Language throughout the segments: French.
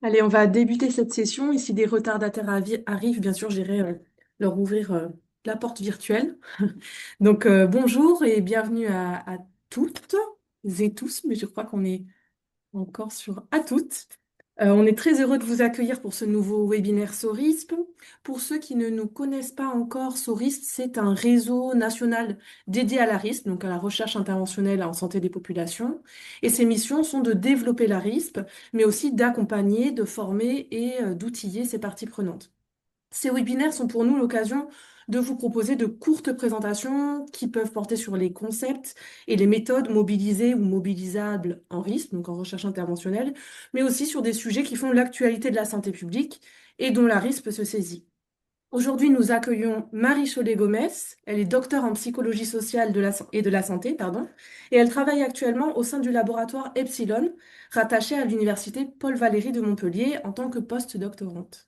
Allez, on va débuter cette session. Ici, des retardataires arrivent. Bien sûr, j'irai leur ouvrir la porte virtuelle. Donc, bonjour et bienvenue à toutes et tous, mais je crois qu'on est encore sur à toutes. On est très heureux de vous accueillir pour ce nouveau webinaire SORISP. Pour ceux qui ne nous connaissent pas encore, SORISP, c'est un réseau national dédié à la RISP, donc à la recherche interventionnelle en santé des populations. Et ses missions sont de développer la RISP, mais aussi d'accompagner, de former et d'outiller ses parties prenantes. Ces webinaires sont pour nous l'occasion de vous proposer de courtes présentations qui peuvent porter sur les concepts et les méthodes mobilisées ou mobilisables en RISP, donc en recherche interventionnelle, mais aussi sur des sujets qui font l'actualité de la santé publique et dont la RISP se saisit. Aujourd'hui, nous accueillons Marie Chollet-Gomez. Elle est docteure en psychologie sociale et de la santé, pardon, et elle travaille actuellement au sein du laboratoire Epsilon, rattaché à l'université Paul Valéry de Montpellier en tant que post-doctorante.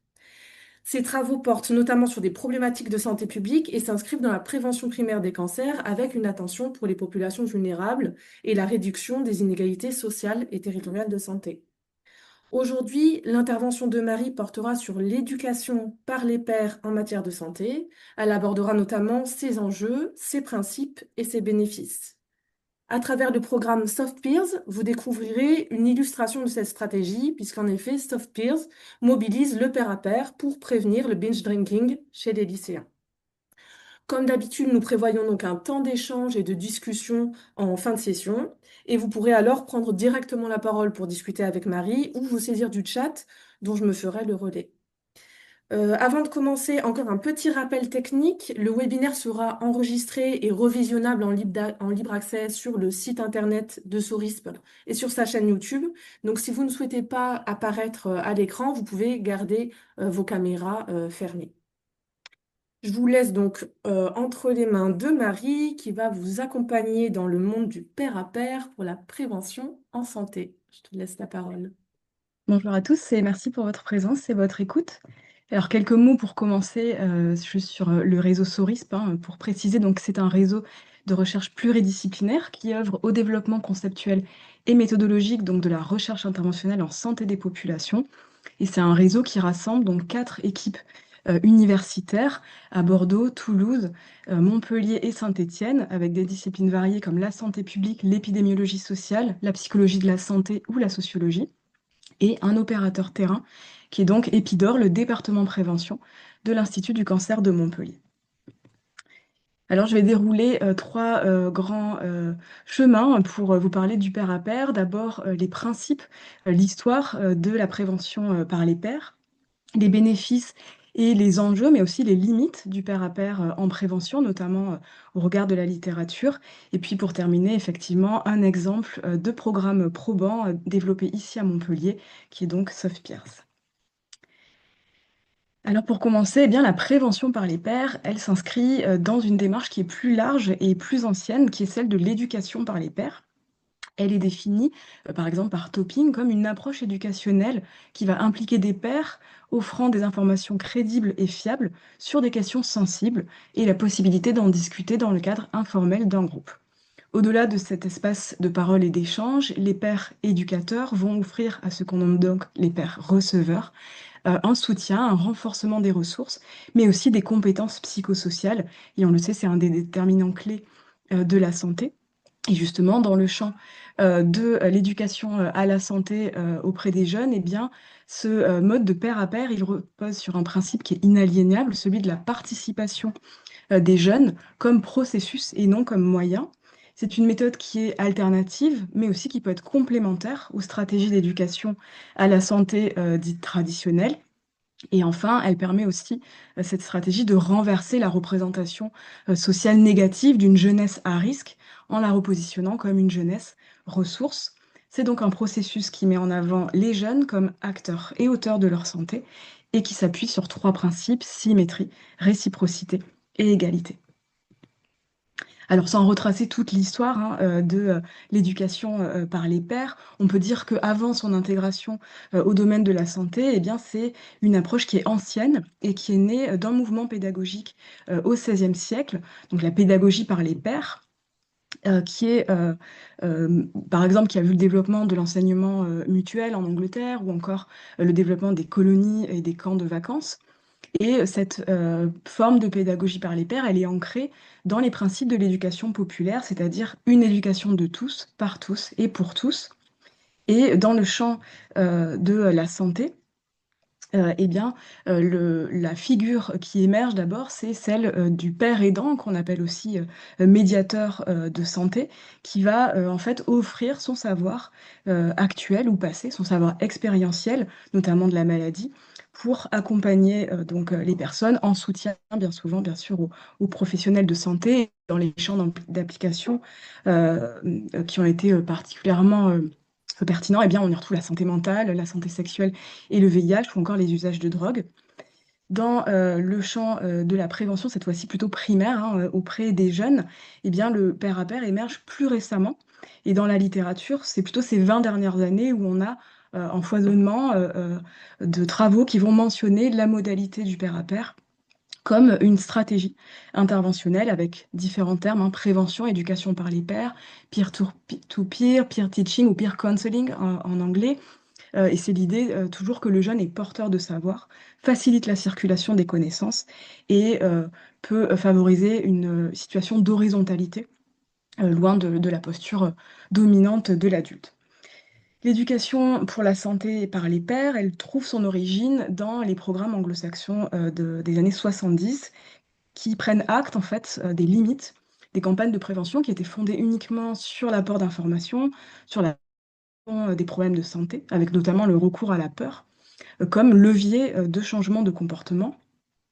Ces travaux portent notamment sur des problématiques de santé publique et s'inscrivent dans la prévention primaire des cancers avec une attention pour les populations vulnérables et la réduction des inégalités sociales et territoriales de santé. Aujourd'hui, l'intervention de Marie portera sur l'éducation par les pairs en matière de santé. Elle abordera notamment ses enjeux, ses principes et ses bénéfices. À travers le programme Soft Peers, vous découvrirez une illustration de cette stratégie, puisqu'en effet, Soft Peers mobilise le pair à pair pour prévenir le binge drinking chez les lycéens. Comme d'habitude, nous prévoyons donc un temps d'échange et de discussion en fin de session, et vous pourrez alors prendre directement la parole pour discuter avec Marie ou vous saisir du chat dont je me ferai le relais. Avant de commencer, encore un petit rappel technique. Le webinaire sera enregistré et revisionnable en libre accès sur le site internet de Sorisp et sur sa chaîne YouTube. Donc, si vous ne souhaitez pas apparaître à l'écran, vous pouvez garder vos caméras fermées. Je vous laisse donc entre les mains de Marie qui va vous accompagner dans le monde du pair à pair pour la prévention en santé. Je te laisse la parole. Bonjour à tous et merci pour votre présence et votre écoute. Alors quelques mots pour commencer, juste sur le réseau SORISP, hein, pour préciser, donc c'est un réseau de recherche pluridisciplinaire qui œuvre au développement conceptuel et méthodologique donc de la recherche interventionnelle en santé des populations. Et c'est un réseau qui rassemble donc 4 équipes universitaires à Bordeaux, Toulouse, Montpellier et Saint-Étienne, avec des disciplines variées comme la santé publique, l'épidémiologie sociale, la psychologie de la santé ou la sociologie et un opérateur terrain qui est donc Épidore, le département prévention de l'Institut du cancer de Montpellier. Alors, je vais dérouler trois grands chemins pour vous parler du pair à pair. D'abord, les principes, l'histoire de la prévention par les pairs, les bénéfices et les enjeux, mais aussi les limites du pair à pair en prévention, notamment au regard de la littérature. Et puis, pour terminer, effectivement, un exemple de programme probant développé ici à Montpellier, qui est donc SoftPeers. Alors pour commencer, eh bien, la prévention par les pairs, elle s'inscrit dans une démarche qui est plus large et plus ancienne, qui est celle de l'éducation par les pairs. Elle est définie, par exemple, par Topping comme une approche éducationnelle qui va impliquer des pairs, offrant des informations crédibles et fiables sur des questions sensibles et la possibilité d'en discuter dans le cadre informel d'un groupe. Au-delà de cet espace de parole et d'échange, les pairs éducateurs vont offrir à ce qu'on nomme donc les pairs receveurs un soutien, un renforcement des ressources, mais aussi des compétences psychosociales. Et on le sait, c'est un des déterminants clés de la santé. Et justement, dans le champ de l'éducation à la santé auprès des jeunes, eh bien, ce mode de pair à pair, il repose sur un principe qui est inaliénable, celui de la participation des jeunes comme processus et non comme moyen. C'est une méthode qui est alternative, mais aussi qui peut être complémentaire aux stratégies d'éducation à la santé dites traditionnelles. Et enfin, elle permet aussi, cette stratégie, de renverser la représentation sociale négative d'une jeunesse à risque en la repositionnant comme une jeunesse ressource. C'est donc un processus qui met en avant les jeunes comme acteurs et auteurs de leur santé et qui s'appuie sur 3 principes: symétrie, réciprocité et égalité. Alors, sans retracer toute l'histoire hein, de l'éducation par les pairs, on peut dire qu'avant son intégration au domaine de la santé, eh bien, c'est une approche qui est ancienne et qui est née d'un mouvement pédagogique au XVIe siècle, donc la pédagogie par les pairs. qui est, par exemple, qui a vu le développement de l'enseignement mutuel en Angleterre ou encore le développement des colonies et des camps de vacances. Et cette forme de pédagogie par les pairs, elle est ancrée dans les principes de l'éducation populaire, c'est-à-dire une éducation de tous, par tous et pour tous. Et dans le champ de la santé, eh bien, la figure qui émerge d'abord, c'est celle du père aidant, qu'on appelle aussi médiateur de santé, qui va en fait offrir son savoir actuel ou passé, son savoir expérientiel, notamment de la maladie, pour accompagner les personnes en soutien, bien souvent, bien sûr, aux professionnels de santé dans les champs d'application qui ont été particulièrement pertinents. Eh bien, on y retrouve la santé mentale, la santé sexuelle et le VIH ou encore les usages de drogue. Dans le champ de la prévention, cette fois-ci plutôt primaire, hein, auprès des jeunes, eh bien, le pair à pair émerge plus récemment. Et dans la littérature, c'est plutôt ces 20 dernières années où on a un foisonnement de travaux qui vont mentionner la modalité du pair à pair comme une stratégie interventionnelle avec différents termes, hein, prévention, éducation par les pairs, peer-to-peer, peer teaching ou peer counseling en anglais. Et c'est l'idée toujours que le jeune est porteur de savoir, facilite la circulation des connaissances et peut favoriser une situation d'horizontalité, loin de la posture dominante de l'adulte. L'éducation pour la santé par les pairs, elle trouve son origine dans les programmes anglo-saxons des années 70 qui prennent acte en fait des limites des campagnes de prévention qui étaient fondées uniquement sur l'apport d'informations, sur la des problèmes de santé, avec notamment le recours à la peur, comme levier de changement de comportement.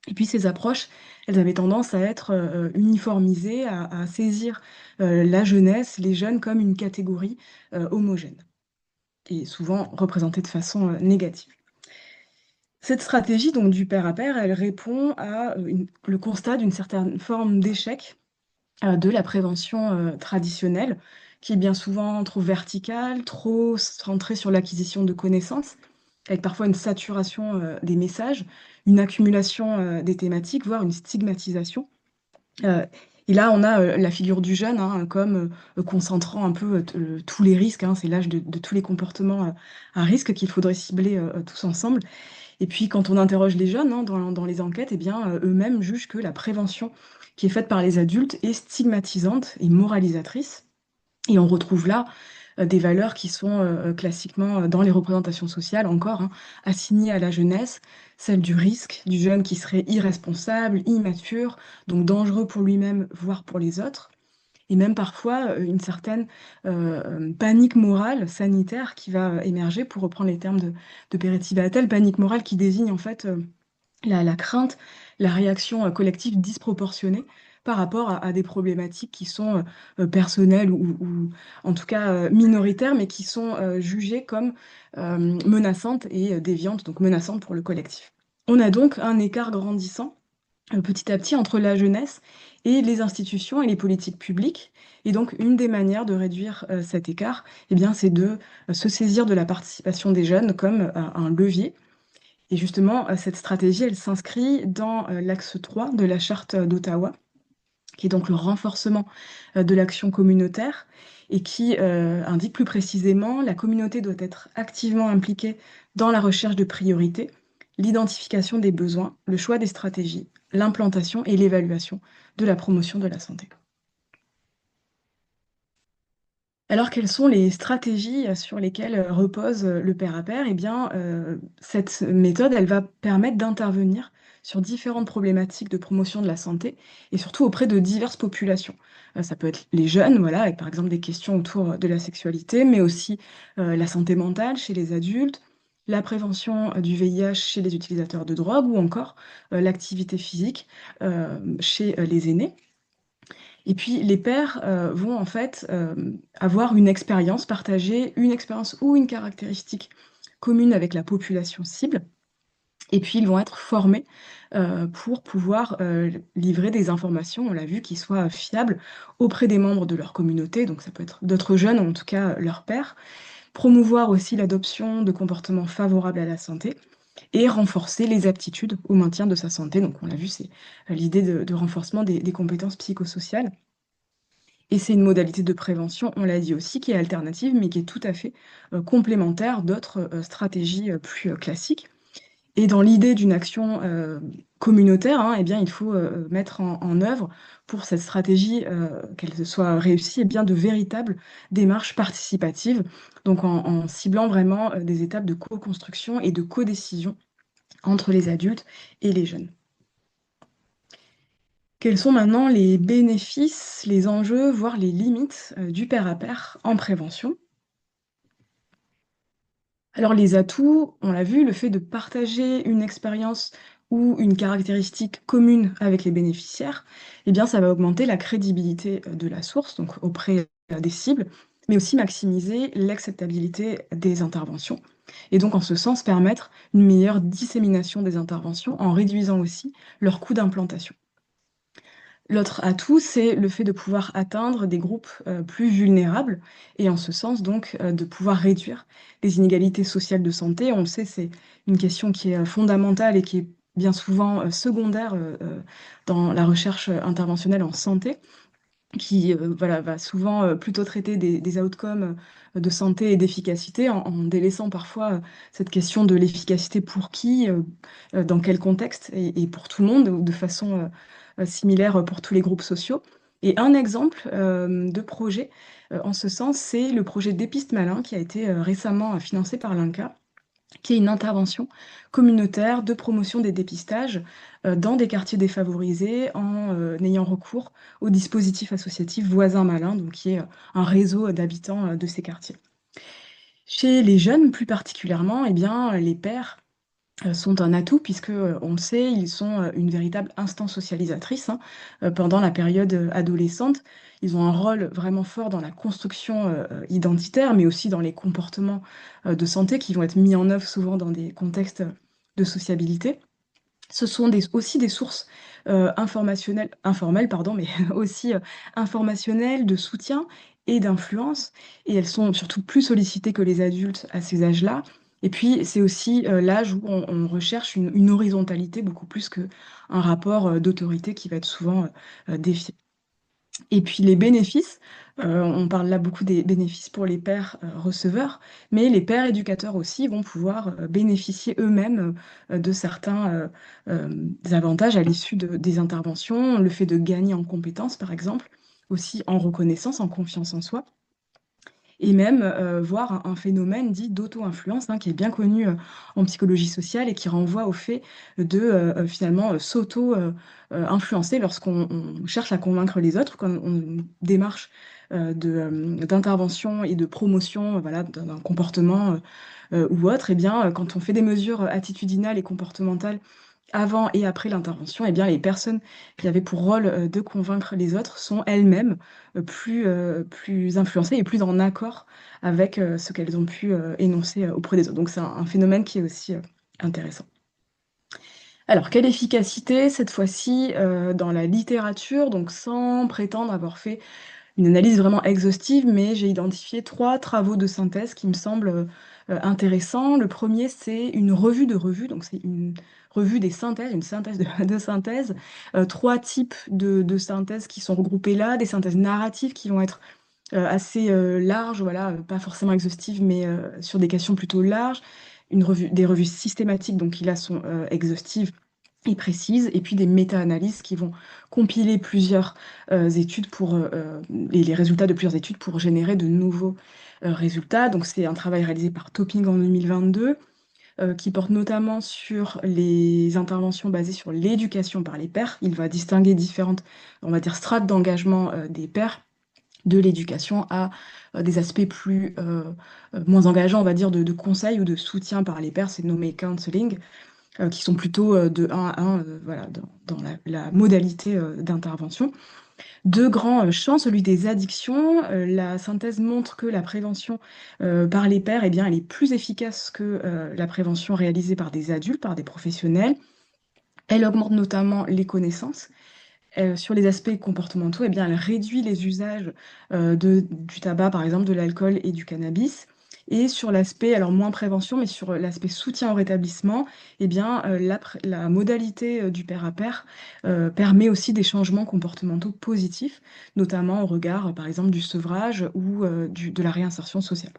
Et puis ces approches, elles avaient tendance à être uniformisées, à saisir la jeunesse, les jeunes comme une catégorie homogène, et souvent représentée de façon négative. Cette stratégie donc du pair à pair, elle répond à le constat d'une certaine forme d'échec de la prévention traditionnelle, qui est bien souvent trop verticale, trop centrée sur l'acquisition de connaissances, avec parfois une saturation des messages, une accumulation des thématiques, voire une stigmatisation. Euh, et là, on a la figure du jeune hein, comme concentrant un peu tous les risques. Hein, c'est l'âge de tous les comportements à risque qu'il faudrait cibler tous ensemble. Et puis, quand on interroge les jeunes hein, dans les enquêtes, eh bien, eux-mêmes jugent que la prévention qui est faite par les adultes est stigmatisante et moralisatrice. Et on retrouve là des valeurs qui sont classiquement dans les représentations sociales encore, hein, assignées à la jeunesse, celle du risque, du jeune qui serait irresponsable, immature, donc dangereux pour lui-même, voire pour les autres et même parfois une certaine panique morale sanitaire qui va émerger, pour reprendre les termes de Peretti Battel, panique morale qui désigne en fait la crainte, la réaction collective disproportionnée par rapport à des problématiques qui sont personnelles ou en tout cas minoritaires, mais qui sont jugées comme menaçantes et déviantes, donc menaçantes pour le collectif. On a donc un écart grandissant petit à petit entre la jeunesse et les institutions et les politiques publiques. Et donc, une des manières de réduire cet écart, eh bien, c'est de se saisir de la participation des jeunes comme un levier. Et justement, cette stratégie, elle s'inscrit dans l'axe 3 de la charte d'Ottawa, qui est donc le renforcement de l'action communautaire et qui indique plus précisément la communauté doit être activement impliquée dans la recherche de priorités, l'identification des besoins, le choix des stratégies, l'implantation et l'évaluation de la promotion de la santé. Alors, quelles sont les stratégies sur lesquelles repose le pair à pair? Eh bien, cette méthode, elle va permettre d'intervenir sur différentes problématiques de promotion de la santé et surtout auprès de diverses populations. Ça peut être les jeunes, voilà, avec par exemple des questions autour de la sexualité, mais aussi la santé mentale chez les adultes, la prévention du VIH chez les utilisateurs de drogue ou encore l'activité physique chez les aînés. Et puis les pairs vont en fait avoir une expérience partagée, une expérience ou une caractéristique commune avec la population cible. Et puis ils vont être formés pour pouvoir livrer des informations, on l'a vu, qui soient fiables auprès des membres de leur communauté, donc ça peut être d'autres jeunes, ou en tout cas leurs pairs, promouvoir aussi l'adoption de comportements favorables à la santé et renforcer les aptitudes au maintien de sa santé. Donc on l'a vu, c'est l'idée de renforcement des compétences psychosociales. Et c'est une modalité de prévention, on l'a dit aussi, qui est alternative, mais qui est tout à fait complémentaire d'autres stratégies plus classiques. Et dans l'idée d'une action communautaire, hein, eh bien, il faut mettre en œuvre pour cette stratégie, qu'elle soit réussie, eh bien, de véritables démarches participatives, donc en ciblant vraiment des étapes de co-construction et de co-décision entre les adultes et les jeunes. Quels sont maintenant les bénéfices, les enjeux, voire les limites du pair à pair en prévention? Alors les atouts, on l'a vu, le fait de partager une expérience ou une caractéristique commune avec les bénéficiaires, eh bien ça va augmenter la crédibilité de la source, donc auprès des cibles, mais aussi maximiser l'acceptabilité des interventions. Et donc en ce sens, permettre une meilleure dissémination des interventions en réduisant aussi leur coût d'implantation. L'autre atout, c'est le fait de pouvoir atteindre des groupes plus vulnérables et en ce sens donc de pouvoir réduire les inégalités sociales de santé. On le sait, c'est une question qui est fondamentale et qui est bien souvent secondaire dans la recherche interventionnelle en santé, qui voilà, va souvent plutôt traiter des outcomes de santé et d'efficacité en délaissant parfois cette question de l'efficacité pour qui, dans quel contexte et pour tout le monde, ou de façon similaire pour tous les groupes sociaux. Et un exemple de projet en ce sens, c'est le projet Dépiste Malin qui a été récemment financé par l'INCa, qui est une intervention communautaire de promotion des dépistages dans des quartiers défavorisés en ayant recours au dispositif associatif Voisins Malins, donc qui est un réseau d'habitants de ces quartiers. Chez les jeunes, plus particulièrement, eh bien, les pairs sont un atout puisque, on le sait, ils sont une véritable instance socialisatrice, hein, pendant la période adolescente. Ils ont un rôle vraiment fort dans la construction identitaire, mais aussi dans les comportements de santé qui vont être mis en œuvre souvent dans des contextes de sociabilité. Ce sont aussi des sources informationnelles, informelles, pardon, mais aussi informationnelles, de soutien et d'influence. Et elles sont surtout plus sollicitées que les adultes à ces âges-là. Et puis, c'est aussi l'âge où on recherche une horizontalité beaucoup plus qu'un rapport d'autorité qui va être souvent défié. Et puis les bénéfices, on parle là beaucoup des bénéfices pour les pairs receveurs, mais les pairs éducateurs aussi vont pouvoir bénéficier eux-mêmes de certains avantages à l'issue des interventions, le fait de gagner en compétences par exemple, aussi en reconnaissance, en confiance en soi et même voir un phénomène dit d'auto-influence, hein, qui est bien connu en psychologie sociale et qui renvoie au fait de finalement s'auto-influencer lorsqu'on cherche à convaincre les autres, quand on a une démarche d'intervention et de promotion voilà, d'un comportement ou autre, et bien, quand on fait des mesures attitudinales et comportementales avant et après l'intervention, eh bien, les personnes qui avaient pour rôle de convaincre les autres sont elles-mêmes plus influencées et plus en accord avec ce qu'elles ont pu énoncer auprès des autres. Donc c'est un phénomène qui est aussi intéressant. Alors, quelle efficacité cette fois-ci dans la littérature, donc sans prétendre avoir fait une analyse vraiment exhaustive, mais j'ai identifié 3 travaux de synthèse qui me semblent intéressants. Le premier, c'est une revue de revues, donc c'est une revue des synthèses, une synthèse de synthèse. 3 types de synthèses qui sont regroupées là, des synthèses narratives qui vont être assez larges, voilà, pas forcément exhaustives, mais sur des questions plutôt larges. Des revues systématiques, donc qui là sont exhaustives et précises, et puis des méta-analyses qui vont compiler plusieurs études et les résultats de plusieurs études pour générer de nouveaux résultats. Donc c'est un travail réalisé par Topping en 2022 qui porte notamment sur les interventions basées sur l'éducation par les pairs. Il va distinguer différentes, on va dire, strates d'engagement des pairs de l'éducation à des aspects moins engageants, on va dire, de conseil ou de soutien par les pairs, c'est nommé counseling, qui sont plutôt de 1 à 1 voilà, dans la modalité d'intervention. Deux grands champs, celui des addictions. La synthèse montre que la prévention par les pairs, eh bien, elle est plus efficace que la prévention réalisée par des adultes, par des professionnels. Elle augmente notamment les connaissances. Sur les aspects comportementaux, eh bien, elle réduit les usages du tabac, par exemple, de l'alcool et du cannabis. Et sur l'aspect, alors moins prévention, mais sur l'aspect soutien au rétablissement, eh bien, la modalité du pair à pair permet aussi des changements comportementaux positifs, notamment au regard, par exemple, du sevrage ou de la réinsertion sociale.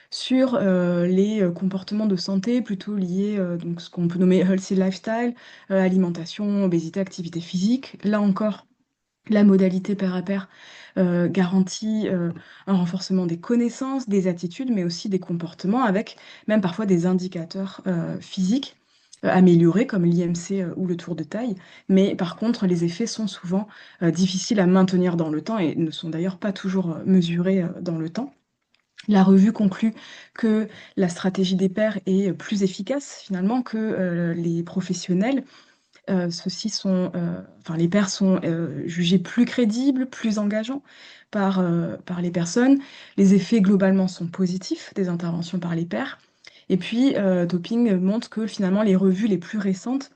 Sur les comportements de santé plutôt liés, donc ce qu'on peut nommer healthy lifestyle, alimentation, obésité, activité physique, là encore, la modalité pair à pair garantit un renforcement des connaissances, des attitudes, mais aussi des comportements, avec même parfois des indicateurs physiques améliorés, comme l'IMC ou le tour de taille. Mais par contre, les effets sont souvent difficiles à maintenir dans le temps et ne sont d'ailleurs pas toujours mesurés dans le temps. La revue conclut que la stratégie des pairs est plus efficace finalement que les professionnels. Enfin, les pairs sont jugés plus crédibles, plus engageants par les personnes. Les effets globalement sont positifs des interventions par les pairs. Et puis, Topping montre que finalement les revues les plus récentes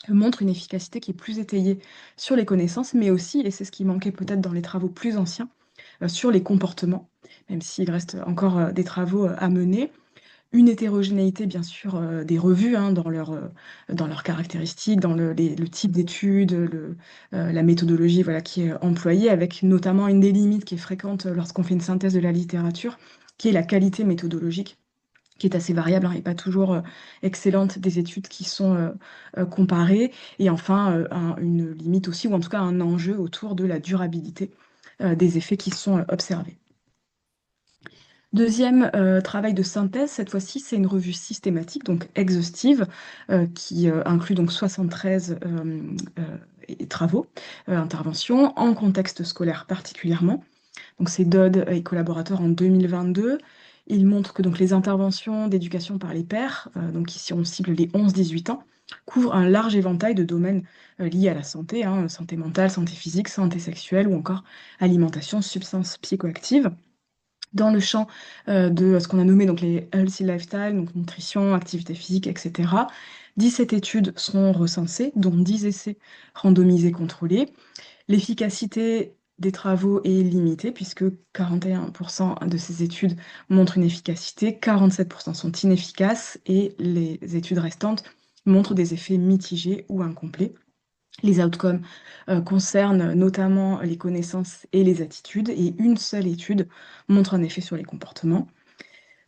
montrent une efficacité qui est plus étayée sur les connaissances, mais aussi, et c'est ce qui manquait peut-être dans les travaux plus anciens, sur les comportements, même s'il reste encore des travaux à mener. Une hétérogénéité, bien sûr, des revues hein, dans leurs caractéristiques, dans le type d'études, la méthodologie voilà, qui est employée, avec notamment une des limites qui est fréquente lorsqu'on fait une synthèse de la littérature, qui est la qualité méthodologique, qui est assez variable hein, et pas toujours excellente des études qui sont comparées. Et enfin, une limite aussi, ou en tout cas un enjeu autour de la durabilité des effets qui sont observés. Deuxième travail de synthèse, cette fois-ci, c'est une revue systématique, donc exhaustive, qui inclut donc 73 travaux, interventions, en contexte scolaire particulièrement. Donc c'est Dodd et collaborateurs en 2022. Il montre que donc, les interventions d'éducation par les pairs, donc ici on cible les 11-18 ans, couvrent un large éventail de domaines liés à la santé, hein, santé mentale, santé physique, santé sexuelle ou encore alimentation, substances psychoactives. Dans le champ de ce qu'on a nommé donc les healthy lifestyle, donc nutrition, activité physique, etc. 17 études seront recensées, dont 10 essais randomisés contrôlés. L'efficacité des travaux est limitée puisque 41% de ces études montrent une efficacité, 47% sont inefficaces et les études restantes montrent des effets mitigés ou incomplets. Les outcomes concernent notamment les connaissances et les attitudes, et une seule étude montre un effet sur les comportements.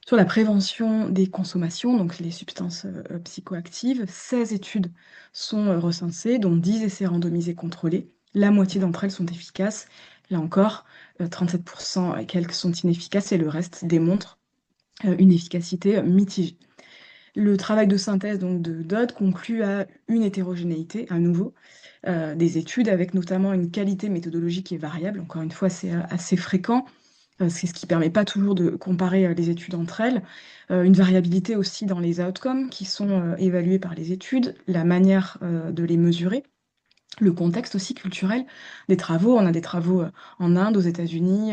Sur la prévention des consommations, donc les substances psychoactives, 16 études sont recensées, dont 10 essais randomisés contrôlés. La moitié d'entre elles sont efficaces. Là encore, 37% et quelques sont inefficaces, et le reste démontre une efficacité mitigée. Le travail de synthèse donc, de Dodd conclut à une hétérogénéité, à nouveau, des études, avec notamment une qualité méthodologique qui est variable. Encore une fois, c'est assez fréquent. C'est ce qui ne permet pas toujours de comparer les études entre elles. Une variabilité aussi dans les outcomes qui sont évalués par les études, la manière de les mesurer, le contexte aussi culturel des travaux. On a des travaux en Inde, aux États-Unis,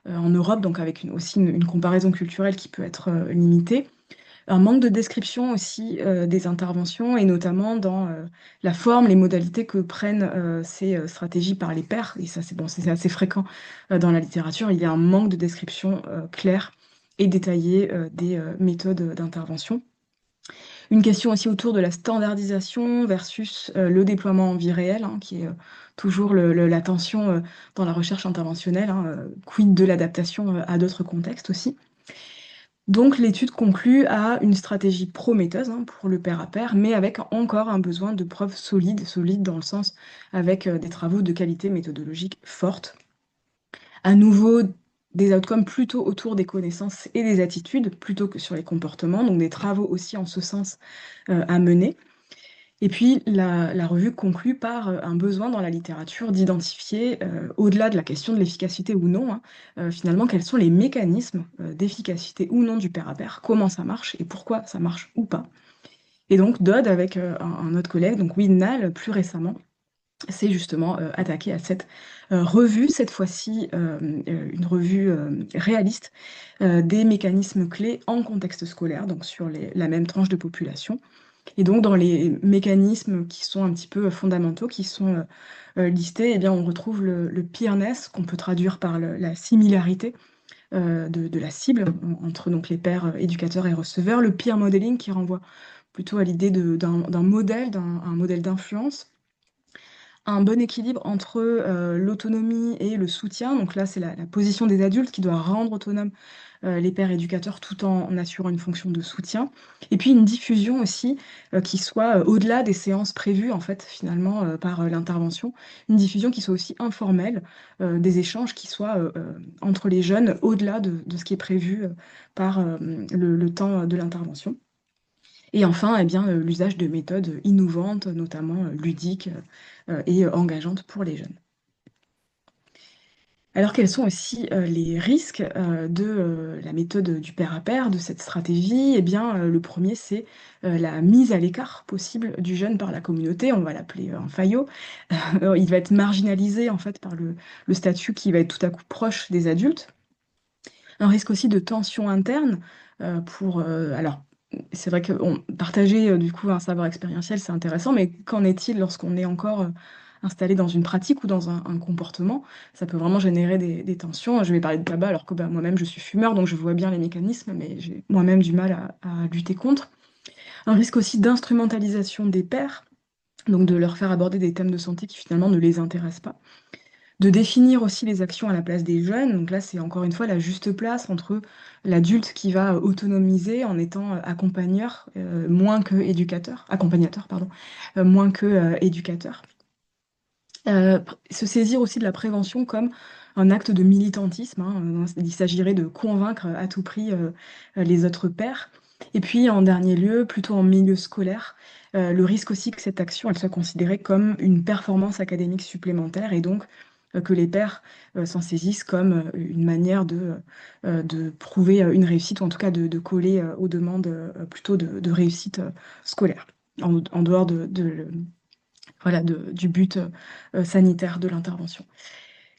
en Europe, donc avec aussi une comparaison culturelle qui peut être limitée. Un manque de description aussi des interventions et notamment dans la forme, les modalités que prennent ces stratégies par les pairs. Et ça, c'est bon, c'est assez fréquent dans la littérature. Il y a un manque de description claire et détaillée des méthodes d'intervention. Une question aussi autour de la standardisation versus le déploiement en vie réelle, hein, qui est toujours la tension dans la recherche interventionnelle, hein, quid de l'adaptation à d'autres contextes aussi. Donc l'étude conclut à une stratégie prometteuse hein, pour le pair à pair, mais avec encore un besoin de preuves solides dans le sens avec des travaux de qualité méthodologique forte. À nouveau, des outcomes plutôt autour des connaissances et des attitudes, plutôt que sur les comportements, donc des travaux aussi en ce sens à mener. Et puis, la revue conclut par un besoin dans la littérature d'identifier, au-delà de la question de l'efficacité ou non, hein, finalement, quels sont les mécanismes d'efficacité ou non du pair à pair, comment ça marche et pourquoi ça marche ou pas. Et donc, Dodd, avec un autre collègue, donc Widnall, plus récemment, s'est justement attaqué à cette revue, cette fois-ci une revue réaliste des mécanismes clés en contexte scolaire, donc sur la même tranche de population. Et donc, dans les mécanismes qui sont un petit peu fondamentaux, qui sont listés, eh bien, on retrouve le peerness, qu'on peut traduire par la similarité, de la cible entre donc les pairs éducateurs et receveurs, le peer modeling qui renvoie plutôt à l'idée d'un modèle, un modèle d'influence, un bon équilibre entre l'autonomie et le soutien. Donc là, c'est la position des adultes qui doit rendre autonomes les pairs éducateurs tout en assurant une fonction de soutien. Et puis une diffusion aussi qui soit au-delà des séances prévues, en fait, finalement, par l'intervention. Une diffusion qui soit aussi informelle, des échanges qui soient entre les jeunes au-delà de ce qui est prévu par le temps de l'intervention. Et enfin, eh bien, l'usage de méthodes innovantes, notamment ludiques et engageantes pour les jeunes. Alors, quels sont aussi les risques de la méthode du pair à pair, de cette stratégie? Eh bien, le premier, c'est la mise à l'écart possible du jeune par la communauté. On va l'appeler un faillot. Il va être marginalisé en fait par le statut qui va être tout à coup proche des adultes. Un risque aussi de tension interne alors, c'est vrai que partager du coup un savoir expérientiel, c'est intéressant, mais qu'en est-il lorsqu'on est encore installé dans une pratique ou dans un comportement? Ça peut vraiment générer des tensions. Je vais parler de tabac alors que bah, moi-même je suis fumeur, donc je vois bien les mécanismes, mais j'ai moi-même du mal à lutter contre. Un risque aussi d'instrumentalisation des pairs, donc de leur faire aborder des thèmes de santé qui finalement ne les intéressent pas. De définir aussi les actions à la place des jeunes. Donc là, c'est encore une fois la juste place entre l'adulte qui va autonomiser en étant accompagneur, moins que éducateur, accompagnateur, pardon, moins que éducateur. Se saisir aussi de la prévention comme un acte de militantisme, hein. Il s'agirait de convaincre à tout prix les autres pairs. Et puis, en dernier lieu, plutôt en milieu scolaire, le risque aussi que cette action elle soit considérée comme une performance académique supplémentaire et donc que les pairs s'en saisissent comme une manière de prouver une réussite ou en tout cas de coller aux demandes plutôt de réussite scolaire, en dehors voilà, du but sanitaire de l'intervention.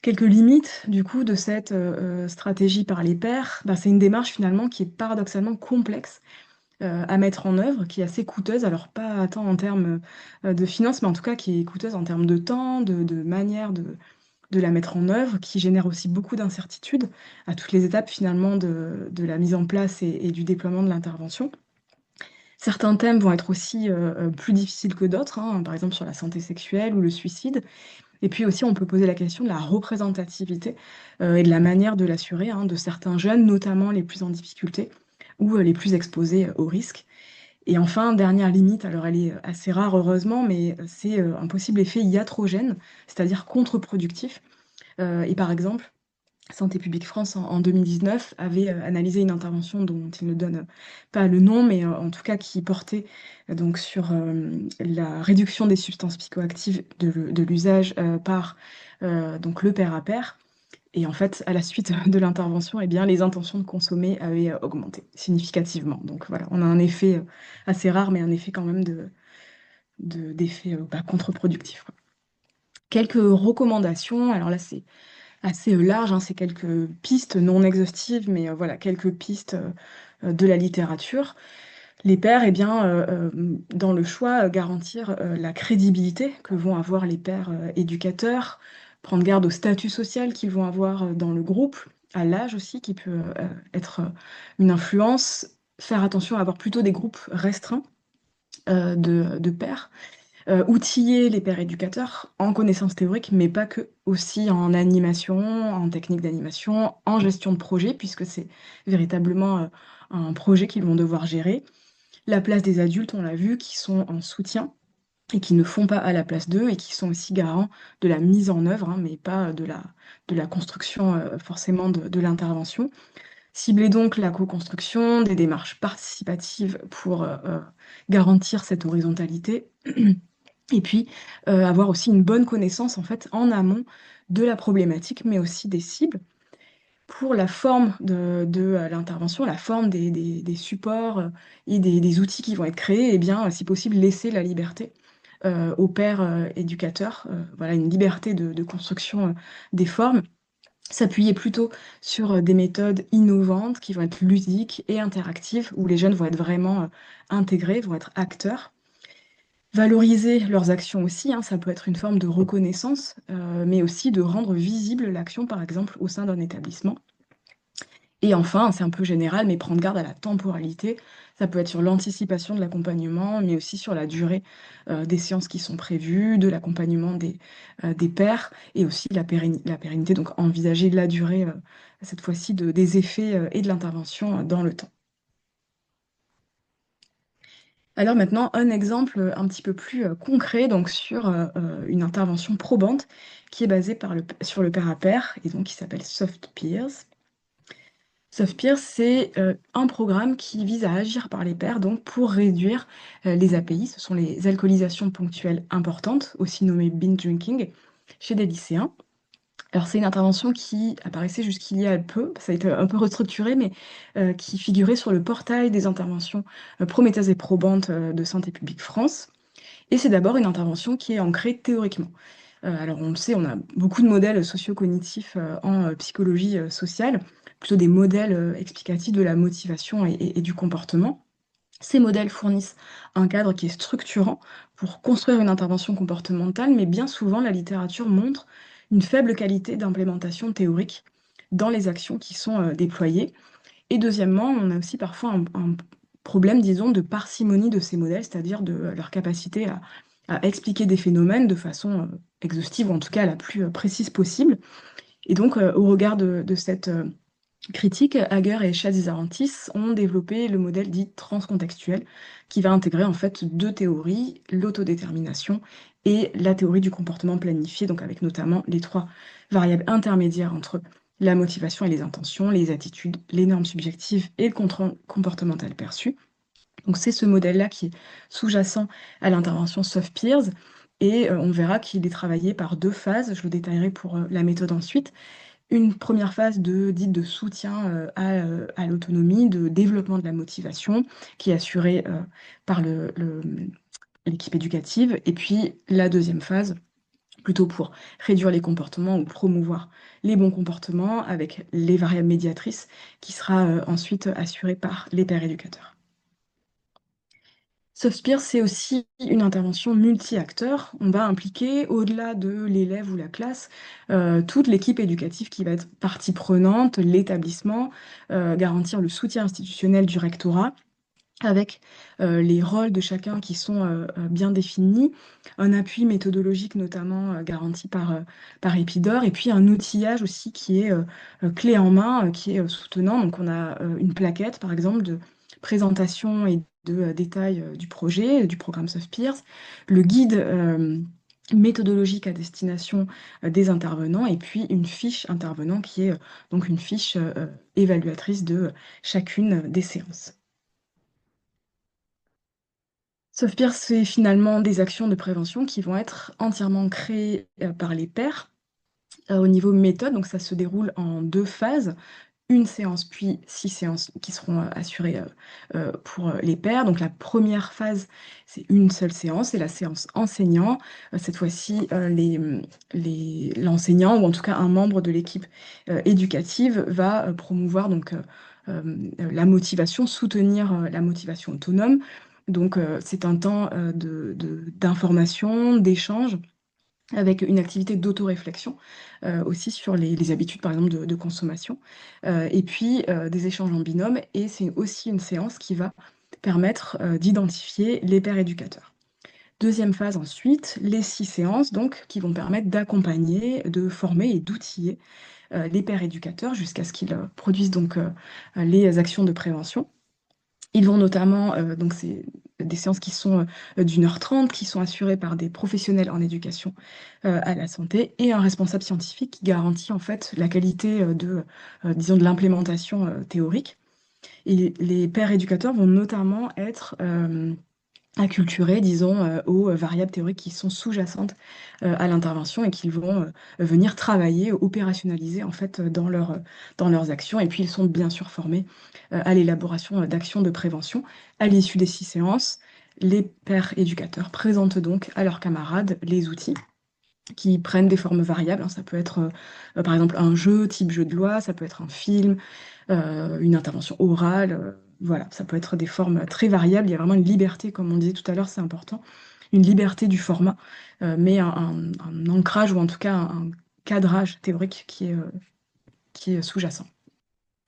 Quelques limites du coup de cette stratégie par les pairs, bah, c'est une démarche finalement qui est paradoxalement complexe à mettre en œuvre, qui est assez coûteuse, alors pas tant en termes de finances, mais en tout cas qui est coûteuse en termes de temps, de manière de la mettre en œuvre, qui génère aussi beaucoup d'incertitudes à toutes les étapes finalement de la mise en place et du déploiement de l'intervention. Certains thèmes vont être aussi plus difficiles que d'autres, hein, par exemple sur la santé sexuelle ou le suicide. Et puis aussi, on peut poser la question de la représentativité et de la manière de l'assurer de certains jeunes, notamment les plus en difficulté ou les plus exposés au risque. Et enfin, dernière limite, alors elle est assez rare heureusement, mais c'est un possible effet iatrogène, c'est-à-dire contre-productif. Et par exemple, Santé publique France, en 2019, avait analysé une intervention dont il ne donne pas le nom, mais en tout cas qui portait donc sur la réduction des substances psychoactives de l'usage par donc le pair à pair. Et en fait, à la suite de l'intervention, eh bien, les intentions de consommer avaient augmenté significativement. Donc voilà, on a un effet assez rare, mais un effet quand même d'effet contre-productif, quoi. Quelques recommandations, alors là c'est assez large, hein, c'est quelques pistes non exhaustives, mais voilà, quelques pistes de la littérature. Les pairs, eh bien, dans le choix, garantir la crédibilité que vont avoir les pairs éducateurs, prendre garde au statut social qu'ils vont avoir dans le groupe, à l'âge aussi, qui peut être une influence, faire attention à avoir plutôt des groupes restreints de pairs, outiller les pairs éducateurs en connaissances théoriques, mais pas que, aussi en animation, en technique d'animation, en gestion de projet, puisque c'est véritablement un projet qu'ils vont devoir gérer. La place des adultes, on l'a vu, qui sont en soutien et qui ne font pas à la place d'eux et qui sont aussi garants de la mise en œuvre, mais pas de la construction forcément de l'intervention. Cibler donc la co-construction, des démarches participatives pour garantir cette horizontalité. Et puis, avoir aussi une bonne connaissance en fait en amont de la problématique, mais aussi des cibles. Pour la forme de l'intervention, la forme des supports et des outils qui vont être créés, et bien, si possible, laisser la liberté aux pairs éducateurs, voilà, une liberté de construction des formes, s'appuyer plutôt sur des méthodes innovantes qui vont être ludiques et interactives, où les jeunes vont être vraiment intégrés, vont être acteurs. Valoriser leurs actions aussi, ça peut être une forme de reconnaissance, mais aussi de rendre visible l'action, par exemple, au sein d'un établissement. Et enfin, c'est un peu général, mais prendre garde à la temporalité. Ça peut être sur l'anticipation de l'accompagnement, mais aussi sur la durée des séances qui sont prévues, de l'accompagnement des pairs, et aussi la pérennité, donc envisager la durée, cette fois-ci, des effets et de l'intervention dans le temps. Alors maintenant, un exemple un petit peu plus concret, donc sur une intervention probante qui est basée sur le pair à pair, et donc qui s'appelle Soft Peers. SoftPeer, c'est un programme qui vise à agir par les pairs, donc pour réduire les API, ce sont les alcoolisations ponctuelles importantes, aussi nommées binge drinking, chez des lycéens. Alors c'est une intervention qui apparaissait jusqu'il y a peu, ça a été un peu restructuré, mais qui figurait sur le portail des interventions prometteuses et probantes de Santé publique France. Et c'est d'abord une intervention qui est ancrée théoriquement. Alors on le sait, on a beaucoup de modèles socio-cognitifs en psychologie sociale, plutôt des modèles explicatifs de la motivation et du comportement. Ces modèles fournissent un cadre qui est structurant pour construire une intervention comportementale, mais bien souvent la littérature montre une faible qualité d'implémentation théorique dans les actions qui sont déployées. Et deuxièmement, on a aussi parfois un problème, disons, de parcimonie de ces modèles, c'est-à-dire de leur capacité à expliquer des phénomènes de façon exhaustive, ou en tout cas la plus précise possible. Et donc, au regard de cette critique, Hager et Chadzizarantis ont développé le modèle dit transcontextuel, qui va intégrer en fait deux théories, l'autodétermination et la théorie du comportement planifié, donc avec notamment les trois variables intermédiaires entre la motivation et les intentions, les attitudes, les normes subjectives et le contrôle comportemental perçu. Donc c'est ce modèle-là qui est sous-jacent à l'intervention Soft Peers, et on verra qu'il est travaillé par deux phases, je le détaillerai pour la méthode ensuite. Une première phase dite de soutien à l'autonomie, de développement de la motivation, qui est assurée par l'équipe éducative. Et puis la deuxième phase, plutôt pour réduire les comportements ou promouvoir les bons comportements avec les variables médiatrices, qui sera ensuite assurée par les pairs éducateurs. SoftSpear, c'est aussi une intervention multi-acteurs. On va impliquer, au-delà de l'élève ou la classe, toute l'équipe éducative qui va être partie prenante, l'établissement, garantir le soutien institutionnel du rectorat, avec les rôles de chacun qui sont bien définis, un appui méthodologique notamment garanti par Epidore, et puis un outillage aussi qui est clé en main, qui est soutenant. Donc on a une plaquette, par exemple, de présentation et de détails du projet, du programme SoftPeers, le guide méthodologique à destination des intervenants, et puis une fiche intervenant qui est donc une fiche évaluatrice de chacune des séances. Softpeer, c'est finalement des actions de prévention qui vont être entièrement créées par les pairs au niveau méthode. Donc ça se déroule en deux phases, une séance puis 6 séances qui seront assurées pour les pairs. Donc la première phase, c'est une seule séance, c'est la séance enseignant. Cette fois-ci, l'enseignant ou en tout cas un membre de l'équipe éducative va promouvoir donc la motivation, soutenir la motivation autonome. Donc c'est un temps d'information, d'échange avec une activité d'autoréflexion aussi sur les habitudes, par exemple, de consommation, et puis des échanges en binôme. Et c'est aussi une séance qui va permettre d'identifier les pairs éducateurs. Deuxième phase ensuite, les 6 séances, donc, qui vont permettre d'accompagner, de former et d'outiller les pairs éducateurs jusqu'à ce qu'ils produisent donc les actions de prévention. Ils vont notamment, donc c'est des séances qui sont d'1h30, qui sont assurées par des professionnels en éducation à la santé et un responsable scientifique qui garantit en fait la qualité disons, de l'implémentation théorique. Et les pairs éducateurs vont notamment être acculturés, disons, aux variables théoriques qui sont sous-jacentes à l'intervention et qu'ils vont venir travailler, opérationnaliser en fait dans leurs actions. Et puis ils sont bien sûr formés à l'élaboration d'actions de prévention. À l'issue des 6 séances, les pairs éducateurs présentent donc à leurs camarades les outils qui prennent des formes variables, hein. Ça peut être par exemple un jeu type jeu de loi, ça peut être un film, une intervention orale, voilà, ça peut être des formes très variables. Il y a vraiment une liberté, comme on disait tout à l'heure, c'est important, une liberté du format, mais un ancrage ou en tout cas un cadrage théorique qui est sous-jacent.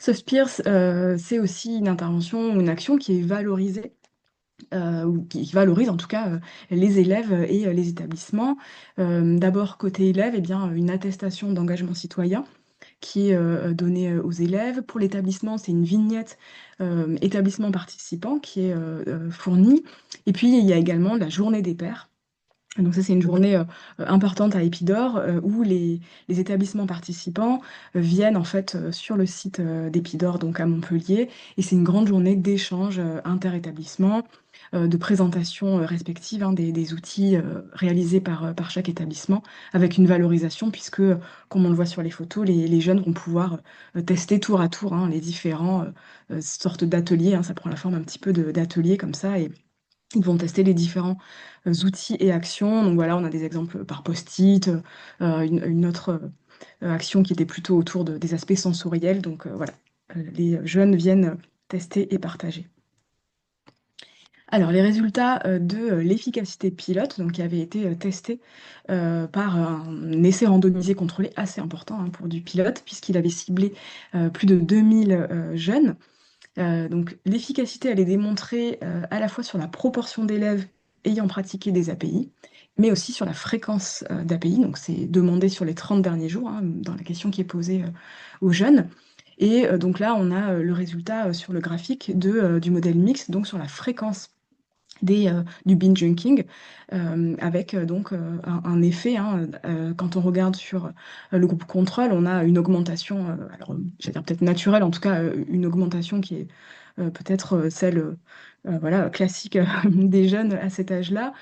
Soft Peers, c'est aussi une intervention ou une action qui est valorisée, ou qui valorise en tout cas les élèves et les établissements. D'abord, côté élèves, eh bien, une attestation d'engagement citoyen qui est donnée aux élèves. Pour l'établissement, c'est une vignette établissement participant qui est fournie. Et puis, il y a également la journée des pairs. Donc ça, c'est une journée importante à Épidore où les établissements participants viennent en fait sur le site d'Épidore, donc à Montpellier, et c'est une grande journée d'échange inter-établissements, de présentation respective hein, des outils réalisés par chaque établissement, avec une valorisation, puisque, comme on le voit sur les photos, les jeunes vont pouvoir tester tour à tour hein, les différents sortes d'ateliers, hein, ça prend la forme un petit peu d'ateliers comme ça, et ils vont tester les différents outils et actions. Donc voilà, on a des exemples par post-it, une autre action qui était plutôt autour des aspects sensoriels. Donc voilà, les jeunes viennent tester et partager. Alors, les résultats de l'efficacité pilote, donc, qui avait été testé par un essai randomisé contrôlé assez important hein, pour du pilote, puisqu'il avait ciblé plus de 2000 jeunes. Donc l'efficacité, elle est démontrée à la fois sur la proportion d'élèves ayant pratiqué des API, mais aussi sur la fréquence d'API. Donc c'est demandé sur les 30 derniers jours, hein, dans la question qui est posée aux jeunes. Et donc là, on a le résultat sur le graphique du modèle mixte, donc sur la fréquence du binge drinking, avec donc un effet. Hein, quand on regarde sur le groupe contrôle, on a une augmentation, alors j'allais dire peut-être naturelle, en tout cas une augmentation qui est peut-être celle voilà, classique des jeunes à cet âge-là.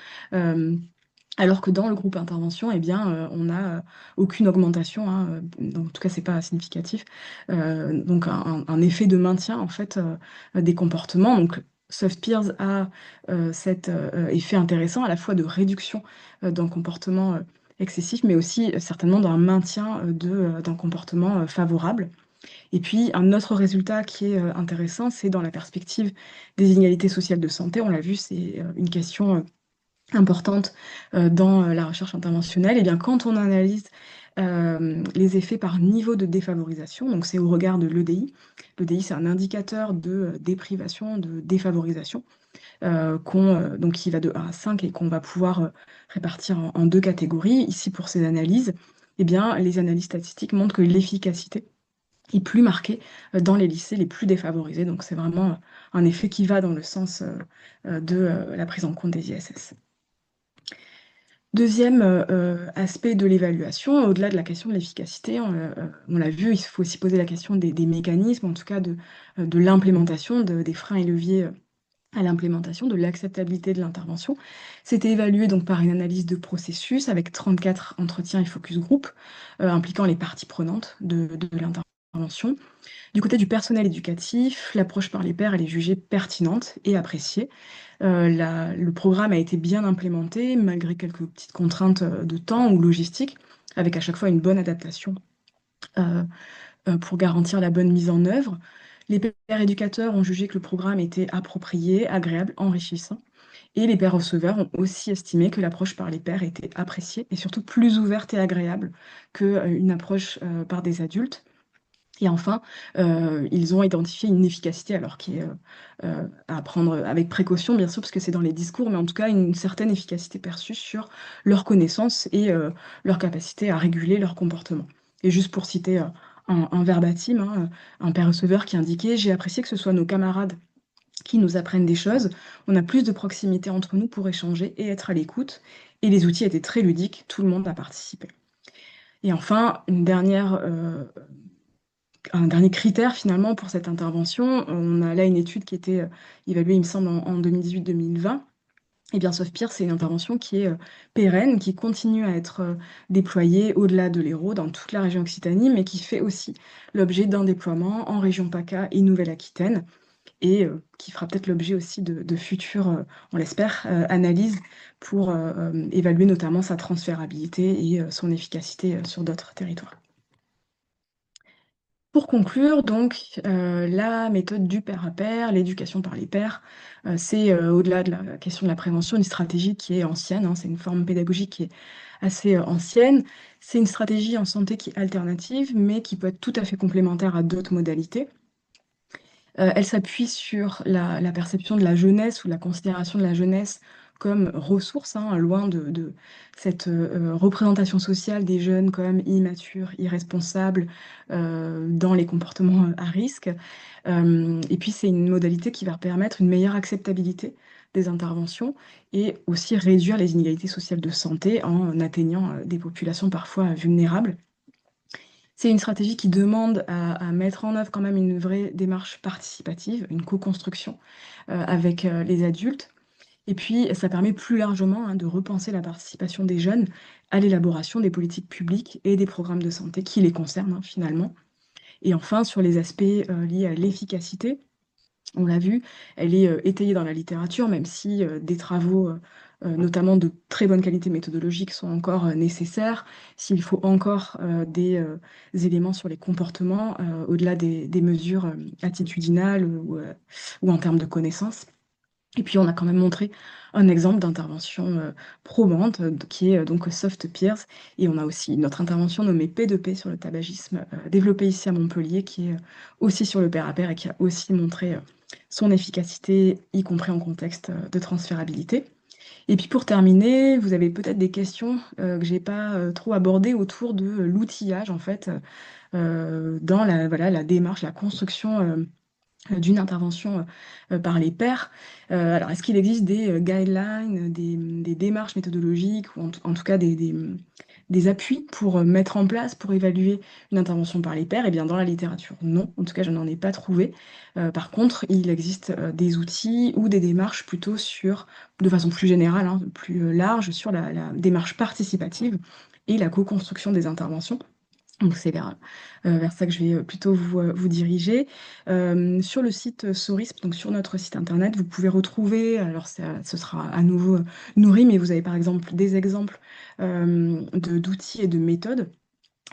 Alors que dans le groupe intervention, eh bien, on n'a aucune augmentation, hein, donc, en tout cas, c'est pas significatif. Donc, un effet de maintien en fait des comportements. Donc, Soft Peers a cet effet intéressant à la fois de réduction d'un comportement excessif, mais aussi certainement d'un maintien d'un comportement favorable. Et puis, un autre résultat qui est intéressant, c'est dans la perspective des inégalités sociales de santé. On l'a vu, c'est une question importante dans la recherche interventionnelle, et bien quand on analyse les effets par niveau de défavorisation, donc c'est au regard de l'EDI. L'EDI, c'est un indicateur de déprivation, de défavorisation, donc qui va de 1 à 5 et qu'on va pouvoir répartir en deux catégories. Ici, pour ces analyses, eh bien, les analyses statistiques montrent que l'efficacité est plus marquée dans les lycées les plus défavorisés. Donc c'est vraiment un effet qui va dans le sens de la prise en compte des ISS. Deuxième aspect de l'évaluation, au-delà de la question de l'efficacité, on l'a vu, il faut aussi poser la question des mécanismes, en tout cas de l'implémentation, des freins et leviers à l'implémentation, de l'acceptabilité de l'intervention. C'était évalué donc par une analyse de processus avec 34 entretiens et focus group impliquant les parties prenantes de l'intervention. Du côté du personnel éducatif, l'approche par les pairs, elle est jugée pertinente et appréciée. Le programme a été bien implémenté, malgré quelques petites contraintes de temps ou logistique, avec à chaque fois une bonne adaptation euh, pour garantir la bonne mise en œuvre. Les pairs éducateurs ont jugé que le programme était approprié, agréable, enrichissant. Et les pairs receveurs ont aussi estimé que l'approche par les pairs était appréciée et surtout plus ouverte et agréable qu'une approche par des adultes. Et enfin, ils ont identifié une efficacité, alors qui est à prendre avec précaution, bien sûr, parce que c'est dans les discours, mais en tout cas une certaine efficacité perçue sur leur connaissance et leur capacité à réguler leur comportement. Et juste pour citer un verbatim, hein, un père receveur qui indiquait: «J'ai apprécié que ce soit nos camarades qui nous apprennent des choses. On a plus de proximité entre nous pour échanger et être à l'écoute. Et les outils étaient très ludiques, tout le monde a participé.» Et enfin, un dernier critère finalement pour cette intervention. On a là une étude qui était évaluée, il me semble, en 2018-2020. Et bien, Softpeer, c'est une intervention qui est pérenne, qui continue à être déployée au-delà de l'Hérault, dans toute la région Occitanie, mais qui fait aussi l'objet d'un déploiement en région PACA et Nouvelle-Aquitaine, et qui fera peut-être l'objet aussi de futures, on l'espère, analyses pour évaluer notamment sa transférabilité et son efficacité sur d'autres territoires. Pour conclure, donc, la méthode du pair à pair, l'éducation par les pairs, c'est au-delà de la question de la prévention, une stratégie qui est ancienne, hein, c'est une forme pédagogique qui est assez ancienne. C'est une stratégie en santé qui est alternative, mais qui peut être tout à fait complémentaire à d'autres modalités. Elle s'appuie sur la perception de la jeunesse ou la considération de la jeunesse comme ressource, hein, loin de cette représentation sociale des jeunes comme immatures, irresponsables, dans les comportements à risque. Et puis c'est une modalité qui va permettre une meilleure acceptabilité des interventions et aussi réduire les inégalités sociales de santé en atteignant des populations parfois vulnérables. C'est une stratégie qui demande à mettre en œuvre quand même une vraie démarche participative, une co-construction avec les adultes. Et puis, ça permet plus largement, hein, de repenser la participation des jeunes à l'élaboration des politiques publiques et des programmes de santé qui les concernent, hein, finalement. Et enfin, sur les aspects liés à l'efficacité, on l'a vu, elle est étayée dans la littérature, même si des travaux, notamment de très bonne qualité méthodologique, sont encore nécessaires, s'il faut encore des éléments sur les comportements, au-delà des mesures attitudinales ou en termes de connaissances. Et puis, on a quand même montré un exemple d'intervention probante, qui est donc Soft Peers. Et on a aussi notre intervention nommée P2P sur le tabagisme, développée ici à Montpellier, qui est aussi sur le pair à pair et qui a aussi montré son efficacité, y compris en contexte de transférabilité. Et puis pour terminer, vous avez peut-être des questions que j'ai pas trop abordées autour de l'outillage, en fait, dans voilà, la démarche, la construction d'une intervention par les pairs. Alors, est-ce qu'il existe des guidelines, des démarches méthodologiques, ou en tout cas des appuis pour mettre en place, pour évaluer une intervention par les pairs? Eh bien, dans la littérature, non. En tout cas, je n'en ai pas trouvé. Par contre, il existe des outils ou des démarches plutôt sur, de façon plus générale, hein, plus large, sur la démarche participative et la co-construction des interventions. Donc c'est vers ça que je vais plutôt vous diriger. Sur le site Sorisp, donc sur notre site internet, vous pouvez retrouver, alors ce sera à nouveau nourri, mais vous avez par exemple des exemples d'outils et de méthodes.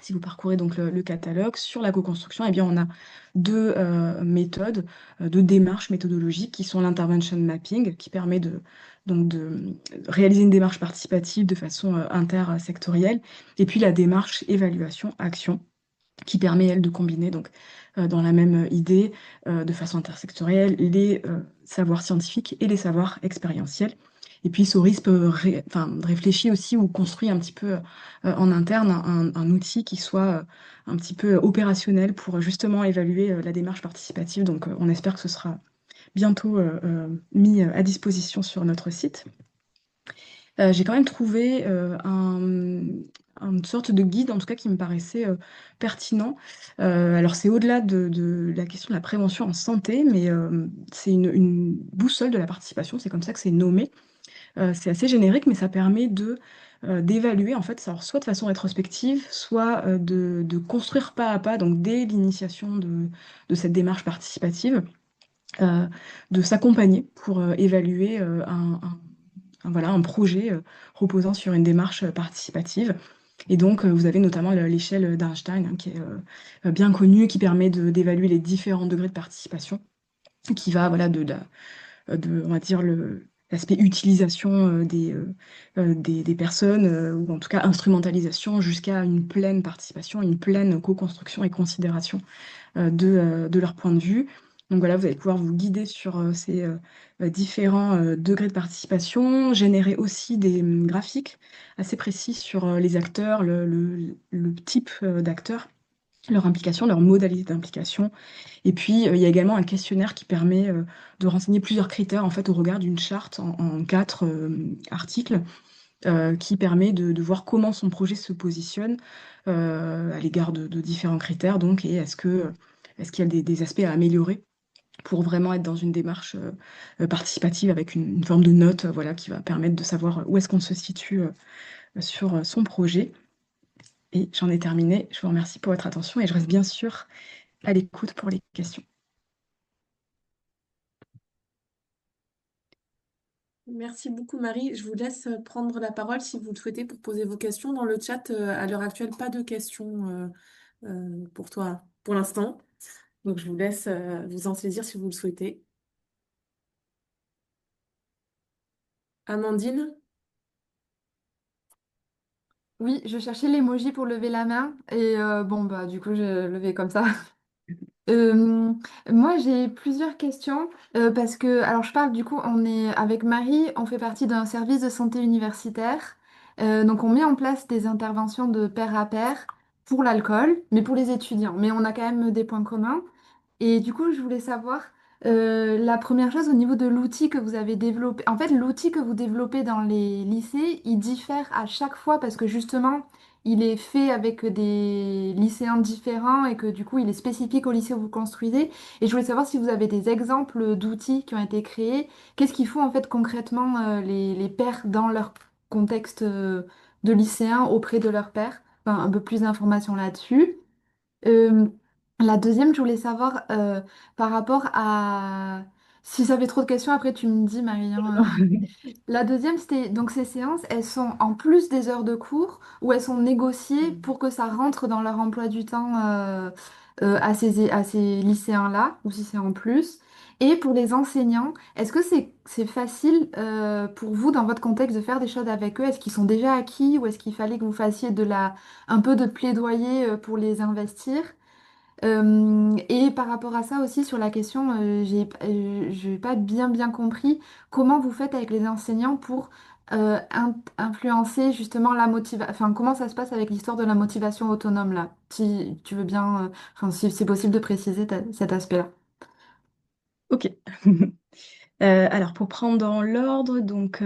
Si vous parcourez donc le catalogue sur la co-construction, eh bien on a deux méthodes, deux démarches méthodologiques qui sont l'intervention mapping, qui permet donc de réaliser une démarche participative de façon intersectorielle, et puis la démarche évaluation-action qui permet, elle, de combiner donc, dans la même idée, de façon intersectorielle, les savoirs scientifiques et les savoirs expérientiels. Et puis Soris enfin, réfléchit aussi ou construit un petit peu en interne un outil qui soit un petit peu opérationnel pour justement évaluer la démarche participative. Donc on espère que ce sera bientôt mis à disposition sur notre site. J'ai quand même trouvé une sorte de guide, en tout cas, qui me paraissait pertinent. Alors, c'est au-delà de la question de la prévention en santé, mais c'est une boussole de la participation, c'est comme ça que c'est nommé. C'est assez générique, mais ça permet d'évaluer, en fait, alors, soit de façon rétrospective, soit de construire pas à pas, donc dès l'initiation de cette démarche participative, euh, de s'accompagner pour évaluer voilà, un projet reposant sur une démarche participative. Et donc, vous avez notamment l'échelle d'Einstein, hein, qui est bien connue, qui permet d'évaluer les différents degrés de participation, qui va, voilà, on va dire, l'aspect utilisation des personnes, ou en tout cas instrumentalisation, jusqu'à une pleine participation, une pleine co-construction et considération de leur point de vue. Donc voilà, vous allez pouvoir vous guider sur ces différents degrés de participation, générer aussi des graphiques assez précis sur les acteurs, le type d'acteurs, leur implication, leur modalité d'implication. Et puis, il y a également un questionnaire qui permet de renseigner plusieurs critères en fait au regard d'une charte en quatre articles, qui permet de voir comment son projet se positionne à l'égard de différents critères, donc, et est-ce qu'il y a des aspects à améliorer pour vraiment être dans une démarche participative avec une forme de note, voilà, qui va permettre de savoir où est-ce qu'on se situe sur son projet. Et j'en ai terminé. Je vous remercie pour votre attention et je reste bien sûr à l'écoute pour les questions. Merci beaucoup, Marie. Je vous laisse prendre la parole si vous le souhaitez pour poser vos questions. Dans le chat, à l'heure actuelle, pas de questions pour toi pour l'instant. Donc, je vous laisse vous en saisir si vous le souhaitez. Amandine? Oui, je cherchais l'emoji pour lever la main et bon bah du coup j'ai levé comme ça. Euh, Moi, j'ai plusieurs questions parce que, alors je parle du coup, on est avec Marie, on fait partie d'un service de santé universitaire. Donc on met en place des interventions de pair à pair pour l'alcool, mais pour les étudiants. Mais on a quand même des points communs. Et du coup, je voulais savoir la première chose au niveau de l'outil que vous avez développé. En fait, l'outil que vous développez dans les lycées, il diffère à chaque fois parce que justement, il est fait avec des lycéens différents et que du coup, il est spécifique au lycée où vous construisez. Et je voulais savoir si vous avez des exemples d'outils qui ont été créés. Qu'est-ce qu'ils font en fait concrètement les pairs dans leur contexte de lycéens auprès de leurs pairs. Enfin, un peu plus d'informations là-dessus. Euh, la deuxième, je voulais savoir par rapport à... Si ça fait trop de questions, après tu me dis, Marie, hein. La deuxième, c'était donc ces séances, elles sont en plus des heures de cours ou elles sont négociées pour que ça rentre dans leur emploi du temps à ces lycéens-là, ou si c'est en plus. Et pour les enseignants, est-ce que c'est facile pour vous, dans votre contexte, de faire des choses avec eux? Est-ce qu'ils sont déjà acquis ou est-ce qu'il fallait que vous fassiez un peu de plaidoyer pour les investir? Et par rapport à ça aussi, sur la question, je n'ai pas bien compris comment vous faites avec les enseignants pour influencer justement la motivation, enfin comment ça se passe avec l'histoire de la motivation autonome là, si tu veux bien, enfin si c'est possible de préciser cet aspect-là. Ok. Alors, pour prendre dans l'ordre, donc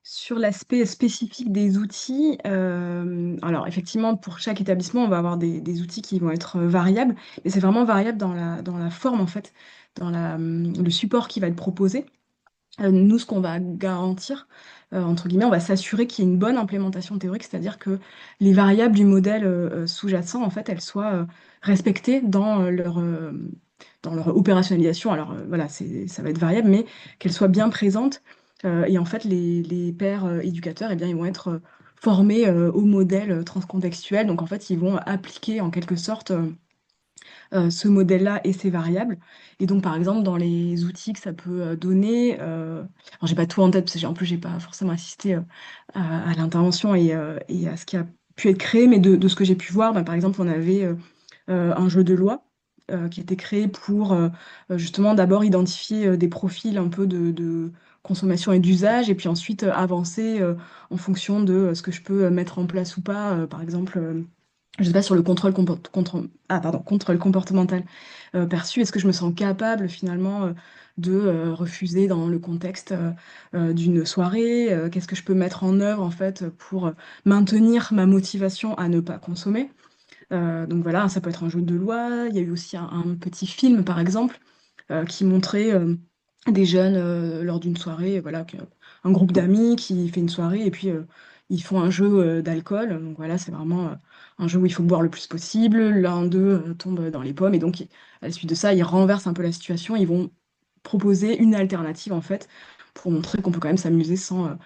sur l'aspect spécifique des outils, alors effectivement, pour chaque établissement, on va avoir des outils qui vont être variables, mais c'est vraiment variable dans la forme, en fait, le support qui va être proposé. Nous, ce qu'on va garantir, entre guillemets, on va s'assurer qu'il y ait une bonne implémentation théorique, c'est-à-dire que les variables du modèle sous-jacent, en fait, elles soient respectées dans leur opérationnalisation. Alors voilà, ça va être variable, mais qu'elles soient bien présentes. Et en fait, les pairs éducateurs, eh bien, ils vont être formés au modèle transcontextuel. Donc en fait, ils vont appliquer en quelque sorte ce modèle-là et ses variables. Et donc, par exemple, dans les outils que ça peut donner, alors j'ai pas tout en tête parce que en plus, j'ai pas forcément assisté à l'intervention et à ce qui a pu être créé, mais de ce que j'ai pu voir, bah, par exemple, on avait un jeu de loi qui était créé pour justement d'abord identifier des profils un peu de consommation et d'usage, et puis ensuite avancer en fonction de ce que je peux mettre en place ou pas, par exemple. Je sais pas, sur le contrôle comportemental perçu, est-ce que je me sens capable finalement de refuser dans le contexte d'une soirée? Qu'est-ce que je peux mettre en œuvre en fait pour maintenir ma motivation à ne pas consommer? Donc voilà, ça peut être un jeu de loi. Il y a eu aussi un petit film par exemple qui montrait des jeunes lors d'une soirée, voilà, un groupe d'amis qui fait une soirée et puis ils font un jeu d'alcool. Donc voilà, c'est vraiment un jeu où il faut boire le plus possible. L'un d'eux tombe dans les pommes et donc à la suite de ça, ils renversent un peu la situation. Ils vont proposer une alternative en fait pour montrer qu'on peut quand même s'amuser sans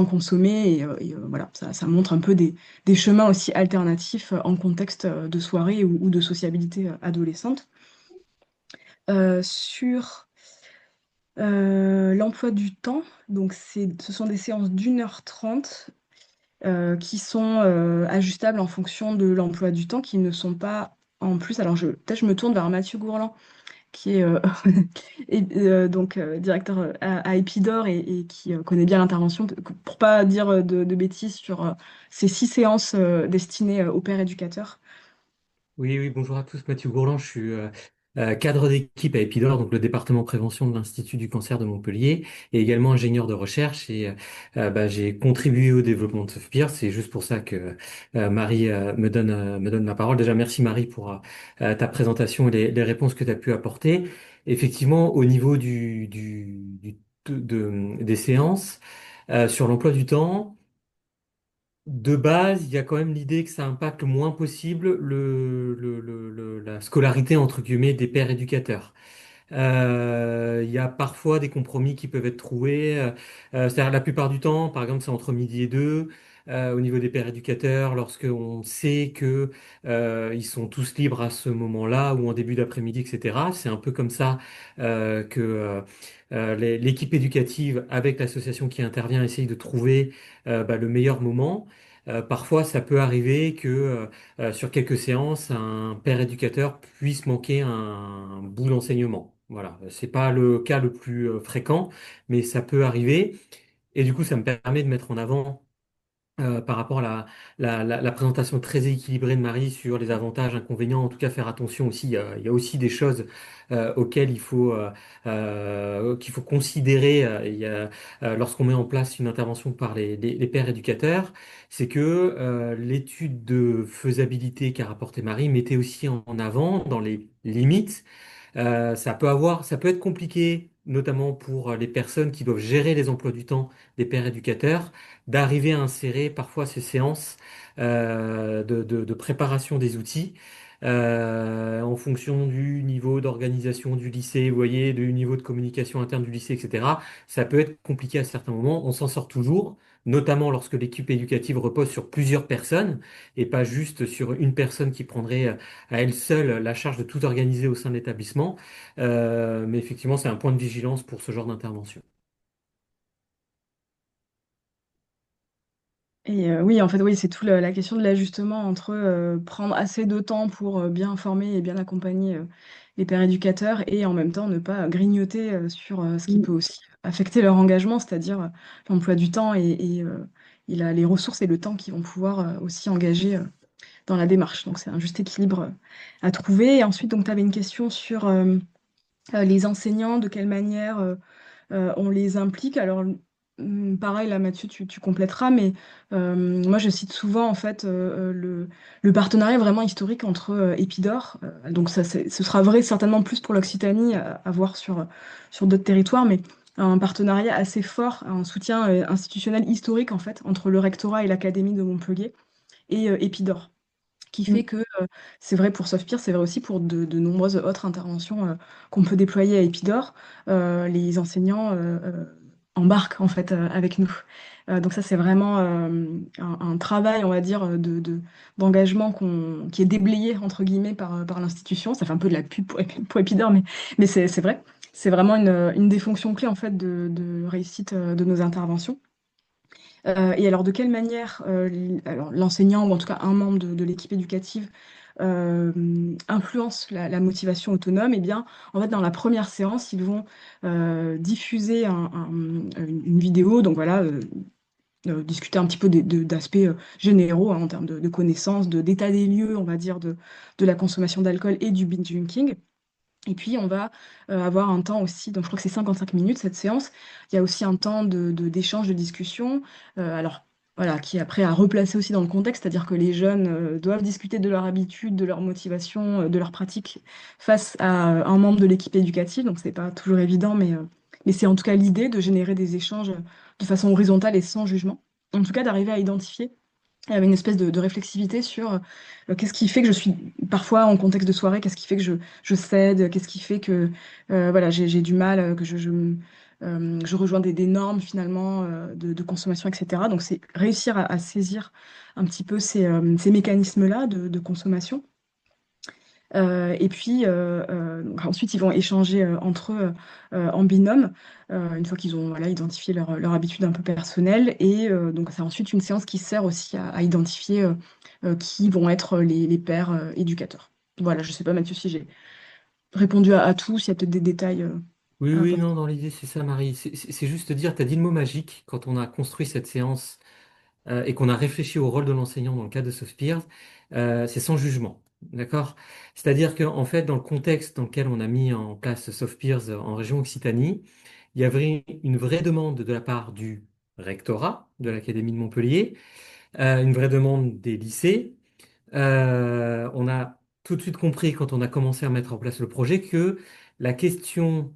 consommer. Voilà, ça montre un peu des chemins aussi alternatifs en contexte de soirée ou de sociabilité adolescente. Sur l'emploi du temps, donc ce sont des séances d'1 h 30 qui sont ajustables en fonction de l'emploi du temps, qui ne sont pas en plus. Alors peut-être je me tourne vers Mathieu Gourland, qui est donc directeur à Épidore et qui connaît bien l'intervention, pour pas dire de bêtises sur ces 6 séances destinées aux pères éducateurs. Oui, oui, bonjour à tous. Mathieu Gourland, je suis cadre d'équipe à Épidore, donc le département prévention de l'Institut du cancer de Montpellier, et également ingénieur de recherche. Et bah, j'ai contribué au développement de Softpeer. C'est juste pour ça que Marie me donne la parole. Déjà, merci Marie pour ta présentation et les réponses que tu as pu apporter. Effectivement, au niveau des séances, sur l'emploi du temps, de base, il y a quand même l'idée que ça impacte le moins possible la scolarité entre guillemets des pères éducateurs. Il y a parfois des compromis qui peuvent être trouvés. C'est-à-dire la plupart du temps, par exemple, c'est entre midi et deux. Au niveau des pères éducateurs, lorsque on sait que ils sont tous libres à ce moment-là ou en début d'après-midi, etc. C'est un peu comme ça que l'équipe éducative avec l'association qui intervient essaye de trouver bah, le meilleur moment. Parfois, ça peut arriver que sur quelques séances, un père éducateur puisse manquer un bout d'enseignement. Voilà, c'est pas le cas le plus fréquent, mais ça peut arriver. Et du coup, ça me permet de mettre en avant par rapport à la présentation très équilibrée de Marie sur les avantages, inconvénients, en tout cas faire attention aussi, il y a aussi des choses auxquelles qu'il faut considérer lorsqu'on met en place une intervention par les pairs éducateurs, c'est que l'étude de faisabilité qu'a rapporté Marie mettait aussi en avant dans les limites ça peut être compliqué, notamment pour les personnes qui doivent gérer les emplois du temps des pères éducateurs, d'arriver à insérer parfois ces séances de préparation des outils en fonction du niveau d'organisation du lycée, vous voyez, du niveau de communication interne du lycée, etc. Ça peut être compliqué à certains moments. On s'en sort toujours, notamment lorsque l'équipe éducative repose sur plusieurs personnes et pas juste sur une personne qui prendrait à elle seule la charge de tout organiser au sein de l'établissement. Mais effectivement, c'est un point de vigilance pour ce genre d'intervention. Et oui, en fait, oui, c'est tout la question de l'ajustement entre prendre assez de temps pour bien former et bien accompagner les pères éducateurs et en même temps ne pas grignoter sur ce qui peut aussi affecter leur engagement, c'est-à-dire l'emploi du temps et les ressources et le temps qu'ils vont pouvoir aussi engager dans la démarche. Donc c'est un juste équilibre à trouver. Et ensuite, donc, tu avais une question sur les enseignants, de quelle manière on les implique. Alors, pareil, là, Mathieu, tu compléteras, mais moi, je cite souvent, en fait, le partenariat vraiment historique entre Épidore. Donc, ce sera vrai certainement plus pour l'Occitanie, à voir sur d'autres territoires, mais un partenariat assez fort, un soutien institutionnel historique, en fait, entre le rectorat et l'Académie de Montpellier et Épidore qui fait que c'est vrai pour Softpeer, c'est vrai aussi pour de nombreuses autres interventions qu'on peut déployer à Épidore. Les enseignants embarquent en fait avec nous. Donc ça, c'est vraiment un travail, on va dire, d'engagement qui est déblayé, entre guillemets, par l'institution. Ça fait un peu de la pub pour Épidore, mais c'est vrai. C'est vraiment une des fonctions clés, en fait, de réussite de nos interventions. Et alors, de quelle manière alors, l'enseignant, ou en tout cas un membre de l'équipe éducative, influence la motivation autonome? Eh bien, en fait, dans la première séance, ils vont diffuser une vidéo, donc voilà, discuter un petit peu d'aspects généraux hein, en termes de connaissances, d'état des lieux, on va dire, de la consommation d'alcool et du binge drinking. Et puis, on va avoir un temps aussi, donc je crois que c'est 55 minutes cette séance. Il y a aussi un temps d'échange, de discussion, alors voilà, qui est après à replacer aussi dans le contexte, c'est-à-dire que les jeunes doivent discuter de leur habitude, de leur motivation, de leur pratique face à un membre de l'équipe éducative. Donc, c'est pas toujours évident, mais c'est en tout cas l'idée de générer des échanges de façon horizontale et sans jugement. En tout cas, d'arriver à identifier avec une espèce de réflexivité sur qu'est-ce qui fait que je suis parfois en contexte de soirée, qu'est-ce qui fait que je cède, qu'est-ce qui fait que voilà, j'ai du mal, que je rejoins des normes finalement de consommation, etc. Donc c'est réussir à saisir un petit peu ces mécanismes-là de consommation et puis ensuite, ils vont échanger entre eux en binôme, une fois qu'ils ont voilà, identifié leur habitude un peu personnelle. Et donc, c'est ensuite une séance qui sert aussi à identifier qui vont être les pairs éducateurs. Voilà, je ne sais pas, Mathieu, si j'ai répondu à tout, s'il y a peut-être des détails Oui, à oui, apporter. non, dans l'idée, c'est ça, Marie. C'est juste dire, tu as dit le mot magique quand on a construit cette séance et qu'on a réfléchi au rôle de l'enseignant dans le cadre de Soft Peers, c'est sans jugement. D'accord? C'est-à-dire qu'en fait, dans le contexte dans lequel on a mis en place Soft Peers en région Occitanie, il y avait une vraie demande de la part du rectorat de l'Académie de Montpellier, une vraie demande des lycées. On a tout de suite compris quand on a commencé à mettre en place le projet que la question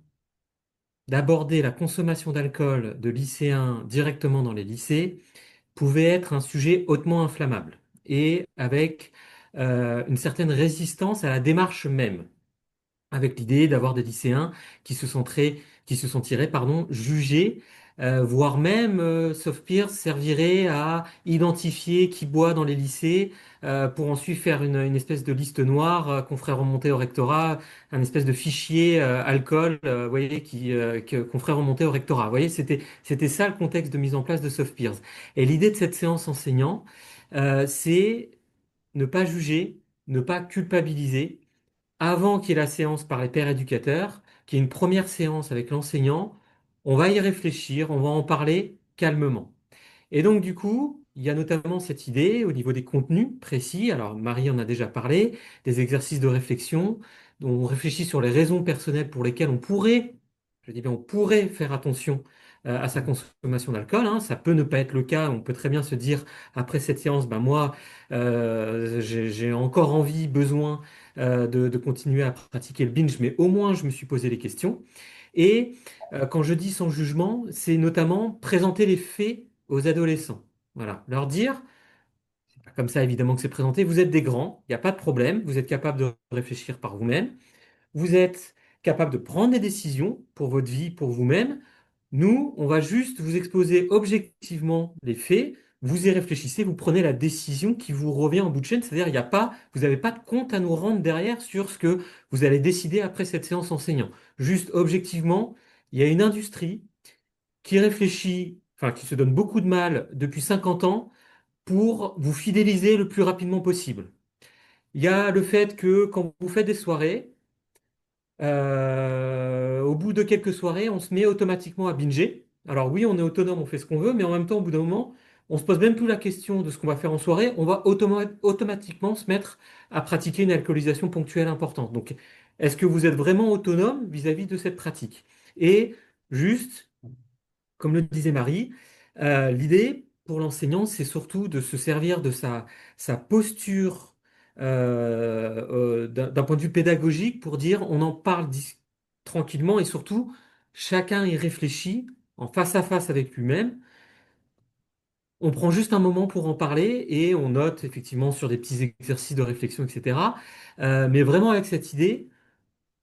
d'aborder la consommation d'alcool de lycéens directement dans les lycées pouvait être un sujet hautement inflammable et avec une certaine résistance à la démarche même avec l'idée d'avoir des lycéens qui se sentiraient, pardon, jugés, voire même, sauf pire, servirait à identifier qui boit dans les lycées, pour ensuite faire une espèce de liste noire qu'on ferait remonter au rectorat, un espèce de fichier alcool, vous voyez, qu'on ferait remonter au rectorat. Vous voyez, c'était ça le contexte de mise en place de Soft Peers. Et l'idée de cette séance enseignant, c'est ne pas juger, ne pas culpabiliser avant qu'il y ait la séance par les pairs éducateurs, qu'il y ait une première séance avec l'enseignant. On va y réfléchir, on va en parler calmement. Et donc, du coup, il y a notamment cette idée au niveau des contenus précis. Alors, Marie en a déjà parlé, des exercices de réflexion, dont on réfléchit sur les raisons personnelles pour lesquelles on pourrait, je dis bien, on pourrait faire attention à sa consommation d'alcool, hein. Ça peut ne pas être le cas. On peut très bien se dire, après cette séance, ben moi, j'ai encore envie, besoin de continuer à pratiquer le binge, mais au moins, je me suis posé les questions. Et quand je dis sans jugement, c'est notamment présenter les faits aux adolescents. Voilà, leur dire, c'est pas comme ça évidemment que c'est présenté, vous êtes des grands, il n'y a pas de problème, vous êtes capable de réfléchir par vous-même, vous êtes capable de prendre des décisions pour votre vie, pour vous-même. Nous, on va juste vous exposer objectivement les faits, vous y réfléchissez, vous prenez la décision qui vous revient en bout de chaîne, c'est-à-dire il y a pas, vous n'avez pas de compte à nous rendre derrière sur ce que vous allez décider après cette séance enseignant. Juste objectivement, il y a une industrie qui réfléchit, enfin qui se donne beaucoup de mal depuis 50 ans pour vous fidéliser le plus rapidement possible. Il y a le fait que quand vous faites des soirées, au bout de quelques soirées, on se met automatiquement à binger. Alors oui, on est autonome, on fait ce qu'on veut, mais en même temps, au bout d'un moment, on se pose même plus la question de ce qu'on va faire en soirée, on va automatiquement se mettre à pratiquer une alcoolisation ponctuelle importante. Donc, est-ce que vous êtes vraiment autonome vis-à-vis de cette pratique? Et juste, comme le disait Marie, l'idée pour l'enseignant, c'est surtout de se servir de sa posture d'un point de vue pédagogique pour dire on en parle tranquillement et surtout chacun y réfléchit en face à face avec lui-même. On prend juste un moment pour en parler et on note effectivement sur des petits exercices de réflexion, etc. Mais vraiment avec cette idée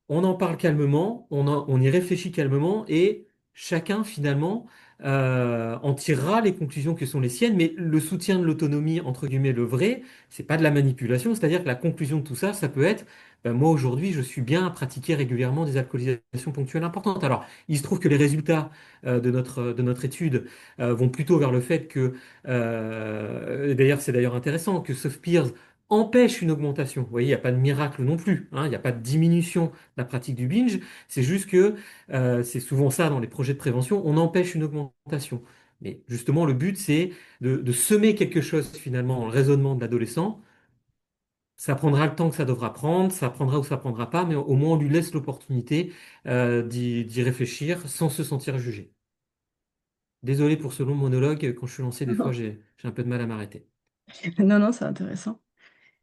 on en parle calmement, on y réfléchit calmement et chacun finalement en tirera les conclusions qui sont les siennes. Mais le soutien de l'autonomie, entre guillemets, le vrai, c'est pas de la manipulation. C'est-à-dire que la conclusion de tout ça, ça peut être, ben, moi aujourd'hui, je suis bien à pratiquer régulièrement des alcoolisations ponctuelles importantes. Alors, il se trouve que les résultats de notre étude vont plutôt vers le fait que, d'ailleurs, c'est d'ailleurs intéressant que Soft Peers empêche une augmentation. Vous voyez, il n'y a pas de miracle non plus, hein, il n'y a pas de diminution la pratique du binge, c'est juste que c'est souvent ça dans les projets de prévention, on empêche une augmentation. Mais justement, le but, c'est de semer quelque chose finalement dans le raisonnement de l'adolescent. Ça prendra le temps que ça devra prendre, ça prendra ou ça prendra pas, mais au moins on lui laisse l'opportunité d'y réfléchir sans se sentir jugé. Désolé pour ce long monologue, quand je suis lancé, des fois j'ai un peu de mal à m'arrêter. Non, non, c'est intéressant.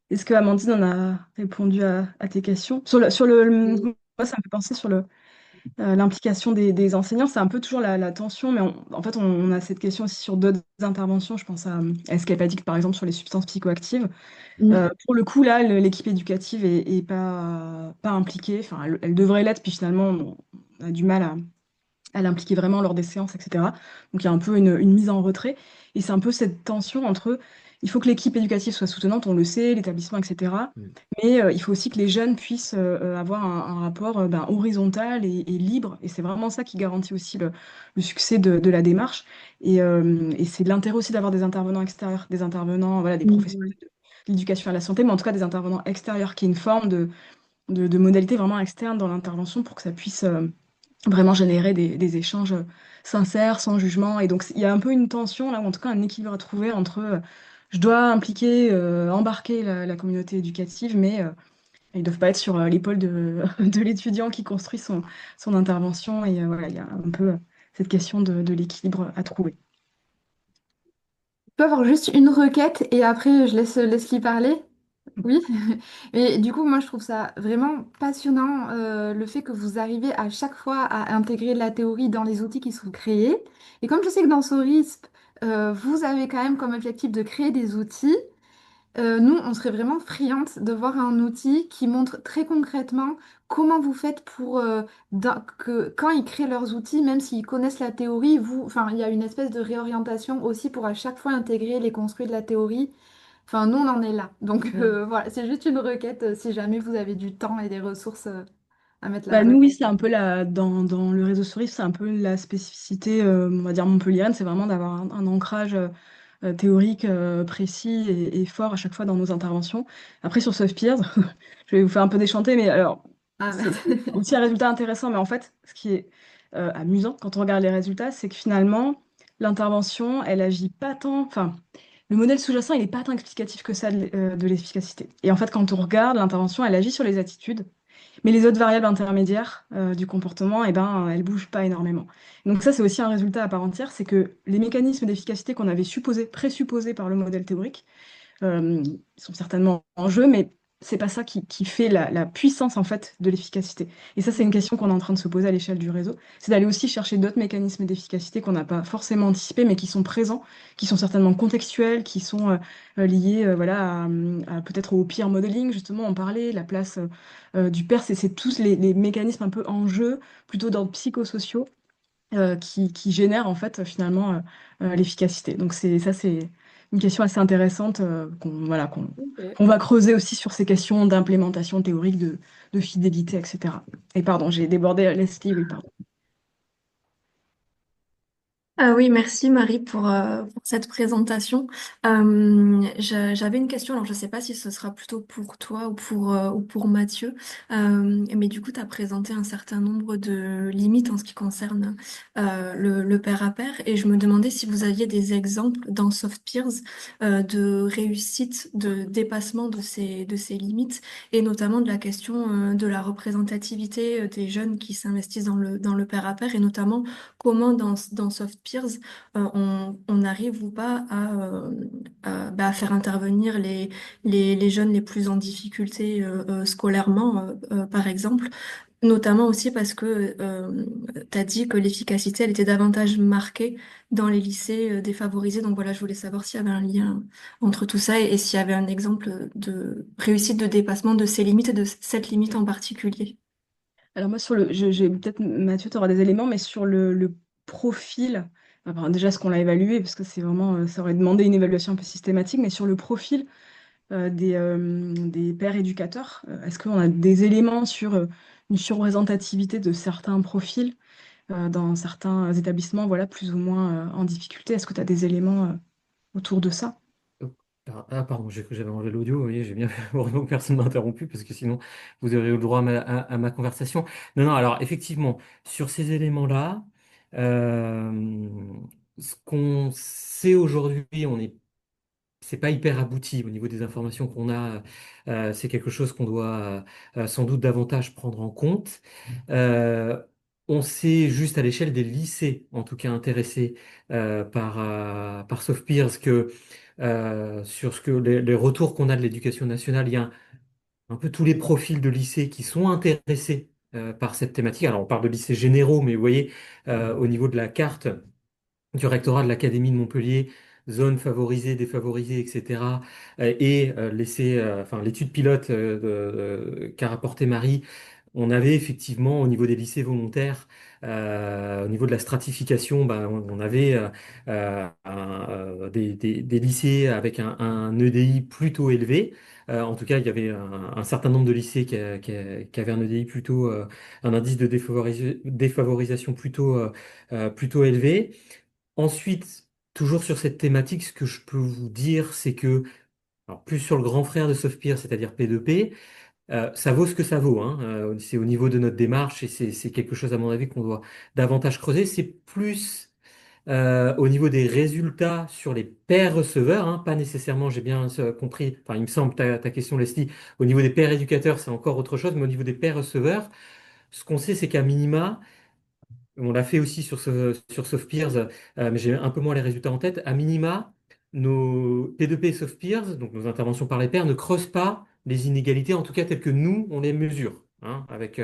Est-ce que Amandine en a répondu à tes questions? Oui. Moi, ça me fait penser sur l'implication des enseignants. C'est un peu toujours la tension, mais en fait, on a cette question aussi sur d'autres interventions. Je pense à Escapadic, par exemple, sur les substances psychoactives. Mm. Pour le coup, là, l'équipe éducative est pas impliquée. Enfin, elle devrait l'être, puis finalement, on a du mal à l'impliquer vraiment lors des séances, etc. Donc il y a un peu une mise en retrait. Et c'est un peu cette tension entre, il faut que l'équipe éducative soit soutenante, on le sait, l'établissement, etc. Mm. Mais il faut aussi que les jeunes puissent avoir un rapport ben, horizontal et libre. Et c'est vraiment ça qui garantit aussi le succès de la démarche. Et c'est l'intérêt aussi d'avoir des intervenants extérieurs, des intervenants, voilà, des Mm. professionnels de l'éducation à la santé, mais en tout cas des intervenants extérieurs, qui est une forme de modalité vraiment externe dans l'intervention pour que ça puisse vraiment générer des échanges sincères, sans jugement. Et donc, il y a un peu une tension, là, ou en tout cas un équilibre à trouver entre je dois impliquer, embarquer la communauté éducative, mais ils ne doivent pas être sur l'épaule de l'étudiant qui construit son intervention. Et voilà, il y a un peu cette question de l'équilibre à trouver. Je peux avoir juste une requête et après je laisse Leslie parler? Oui. Et du coup, moi je trouve ça vraiment passionnant le fait que vous arrivez à chaque fois à intégrer la théorie dans les outils qui sont créés. Et comme je sais que dans SORISP, vous avez quand même comme objectif de créer des outils. Nous, on serait vraiment friandes de voir un outil qui montre très concrètement comment vous faites pour que quand ils créent leurs outils, même s'ils connaissent la théorie, enfin, il y a une espèce de réorientation aussi pour à chaque fois intégrer les construits de la théorie. Enfin, nous, on en est là. Donc Mm. voilà, c'est juste une requête si jamais vous avez du temps et des ressources à mettre Bah, là-dedans. nous, oui, c'est un peu dans le réseau Souris, c'est un peu la spécificité, on va dire montpelliéraine, c'est vraiment d'avoir un ancrage théorique précis et fort à chaque fois dans nos interventions. Après, sur Soft Peers, je vais vous faire un peu déchanter, mais alors, Ah, c'est merci. aussi un résultat intéressant, mais en fait, ce qui est amusant quand on regarde les résultats, c'est que finalement, l'intervention, elle agit pas tant, enfin, le modèle sous-jacent, il n'est pas tant explicatif que ça de l'efficacité. Et en fait, quand on regarde l'intervention, elle agit sur les attitudes, mais les autres variables intermédiaires du comportement, eh ben, elles bougent pas énormément. Donc ça, c'est aussi un résultat à part entière, c'est que les mécanismes d'efficacité qu'on avait présupposés par le modèle théorique, ils sont certainement en jeu, mais c'est pas ça qui fait la puissance en fait de l'efficacité. Et ça, c'est une question qu'on est en train de se poser à l'échelle du réseau, c'est d'aller aussi chercher d'autres mécanismes d'efficacité qu'on n'a pas forcément anticipés, mais qui sont présents, qui sont certainement contextuels, qui sont liés voilà, peut-être au peer modeling, justement, on parlait, la place du père, c'est tous les mécanismes un peu en jeu, plutôt d'ordre psychosociaux, qui génèrent en fait finalement l'efficacité. Donc c'est une question assez intéressante Ok. qu'on va creuser aussi sur ces questions d'implémentation théorique, de fidélité, etc. Et pardon, j'ai débordé Leslie, oui, pardon. Ah oui, merci Marie pour cette présentation. J'avais une question, alors je ne sais pas si ce sera plutôt pour toi ou pour Mathieu, mais du coup tu as présenté un certain nombre de limites en ce qui concerne le pair à pair et je me demandais si vous aviez des exemples dans Soft Peers de réussite, de dépassement de ces limites et notamment de la question de la représentativité des jeunes qui s'investissent dans le pair à pair et notamment comment dans Soft Peers, on arrive ou pas à faire intervenir les jeunes les plus en difficulté scolairement, par exemple, notamment aussi parce que tu as dit que l'efficacité, elle était davantage marquée dans les lycées défavorisés. Donc voilà, je voulais savoir s'il y avait un lien entre tout ça et s'il y avait un exemple de réussite de dépassement de ces limites et de cette limite en particulier. Alors moi, peut-être Mathieu, tu auras des éléments, mais sur le profil, enfin, déjà ce qu'on a évalué, parce que c'est vraiment, ça aurait demandé une évaluation un peu systématique, mais sur le profil des pères éducateurs, est-ce qu'on a des éléments sur une surreprésentativité de certains profils dans certains établissements, voilà, plus ou moins en difficulté? Est-ce que tu as des éléments autour de ça? Ah, pardon, j'ai cru que j'avais enlevé l'audio. Vous voyez, j'ai bien fait heureusement que personne ne m'a interrompu parce que sinon vous auriez eu le droit à ma conversation. Non, non, alors effectivement, sur ces éléments-là, euh, ce qu'on sait aujourd'hui, c'est pas hyper abouti au niveau des informations qu'on a. C'est quelque chose qu'on doit sans doute davantage prendre en compte. Euh, on sait juste à l'échelle des lycées, en tout cas intéressés par Soft Peers, que sur ce que les retours qu'on a de l'éducation nationale, il y a un peu tous les profils de lycées qui sont intéressés par cette thématique. Alors on parle de lycées généraux, mais vous voyez, au niveau de la carte du rectorat de l'Académie de Montpellier, zones favorisées, défavorisées, etc. Et enfin, l'étude pilote qu'a rapporté Marie, on avait effectivement au niveau des lycées volontaires, au niveau de la stratification, ben, on avait des lycées avec un EDI plutôt élevé. En tout cas, il y avait un certain nombre de lycées qui avaient un EDI plutôt, un indice de défavorisation plutôt élevé. Ensuite, toujours sur cette thématique, ce que je peux vous dire, c'est que, alors plus sur le grand frère de Softpeer, c'est-à-dire P2P, ça vaut ce que ça vaut, hein. C'est au niveau de notre démarche et c'est quelque chose, à mon avis, qu'on doit davantage creuser. C'est plus au niveau des résultats sur les pairs receveurs, hein, pas nécessairement, j'ai bien compris, enfin, il me semble, ta question, Leslie, au niveau des pairs éducateurs, c'est encore autre chose, mais au niveau des pairs receveurs, ce qu'on sait, c'est qu'à minima, on l'a fait aussi sur SoftPeers, mais j'ai un peu moins les résultats en tête. À minima, nos P2P et SoftPeers, donc nos interventions par les pairs, ne creusent pas les inégalités, en tout cas telles que nous, on les mesure, hein, avec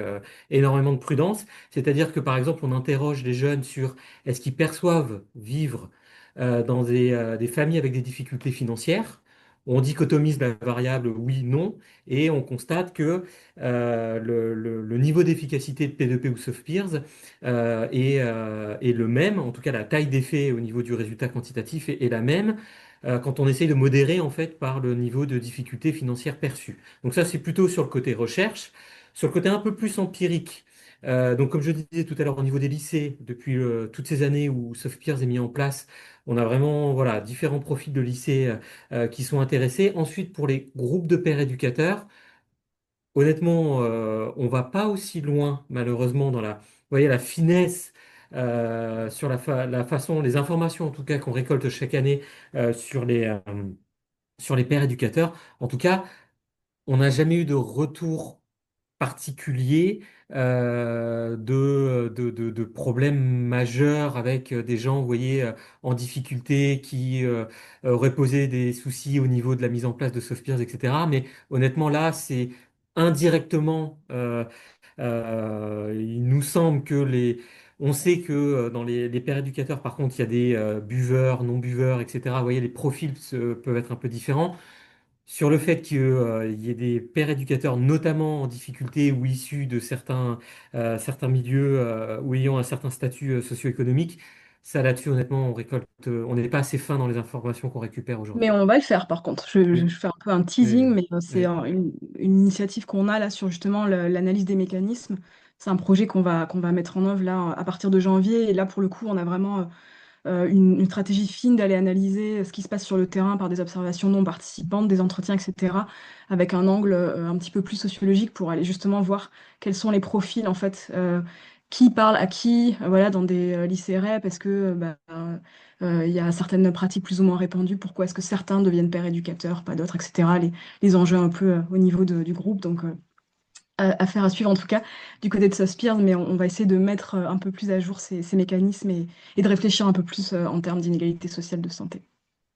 énormément de prudence. C'est-à-dire que, par exemple, on interroge les jeunes sur est-ce qu'ils perçoivent vivre dans des familles avec des difficultés financières. On dichotomise la variable oui, non, et on constate que le niveau d'efficacité de P2P ou SoftPeers est le même, en tout cas la taille d'effet au niveau du résultat quantitatif est la même quand on essaye de modérer en fait par le niveau de difficulté financière perçue. Donc ça c'est plutôt sur le côté recherche. Sur le côté un peu plus empirique, Donc, comme je disais tout à l'heure, au niveau des lycées, depuis toutes ces années où Softpeers est mis en place, on a vraiment voilà, différents profils de lycées qui sont intéressés. Ensuite, pour les groupes de pairs éducateurs, honnêtement, on va pas aussi loin, malheureusement, dans vous voyez, la finesse sur la façon, les informations en tout cas qu'on récolte chaque année sur les pairs éducateurs. En tout cas, on n'a jamais eu de retour particulier de problèmes majeurs avec des gens, vous voyez, en difficulté, qui auraient posé des soucis au niveau de la mise en place de Softpeers, etc. Mais honnêtement, là, c'est indirectement, il nous semble que On sait que dans les pères éducateurs, par contre, il y a des buveurs, non-buveurs, etc. Vous voyez, les profils peuvent être un peu différents. Sur le fait qu'il y ait des pères éducateurs, notamment en difficulté ou issus de certains milieux ou ayant un certain statut socio-économique, ça là-dessus, honnêtement, on n'est pas assez fin dans les informations qu'on récupère Mais aujourd'hui. on va le faire par contre. Je Oui, fais un peu un oui, teasing, mais c'est oui. une initiative qu'on a là sur justement l'analyse des mécanismes. C'est un projet qu'on va mettre en œuvre là à partir de janvier. Et là, pour le coup, on a vraiment une stratégie fine d'aller analyser ce qui se passe sur le terrain par des observations non participantes, des entretiens, etc., avec un angle un petit peu plus sociologique pour aller justement voir quels sont les profils, en fait, qui parle à qui, voilà, dans des lycées REP, est-ce que il y a certaines pratiques plus ou moins répandues, pourquoi est-ce que certains deviennent pères éducateurs, pas d'autres, etc., les enjeux un peu au niveau du groupe, donc affaire à suivre en tout cas du côté de Softpeers, mais on va essayer de mettre un peu plus à jour ces mécanismes et de réfléchir un peu plus en termes d'inégalité sociale de santé.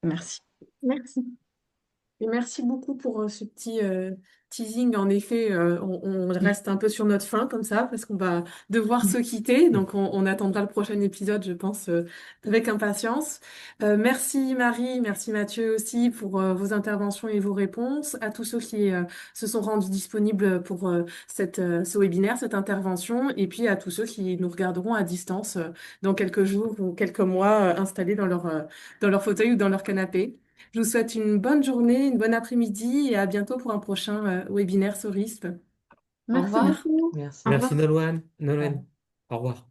Merci. Merci. Et merci beaucoup pour ce petit teasing. En effet, on reste un peu sur notre faim comme ça parce qu'on va devoir se quitter. Donc, on attendra le prochain épisode, je pense, avec impatience. Merci Marie, merci Mathieu aussi pour vos interventions et vos réponses. À tous ceux qui se sont rendus disponibles pour ce webinaire, cette intervention. Et puis à tous ceux qui nous regarderont à distance dans quelques jours ou quelques mois installés dans leur fauteuil ou dans leur canapé. Je vous souhaite une bonne journée, une bonne après-midi et à bientôt pour un prochain webinaire sur RISP. Au Merci revoir. beaucoup. Au Merci revoir. Nolwenn. Nolwenn, au revoir.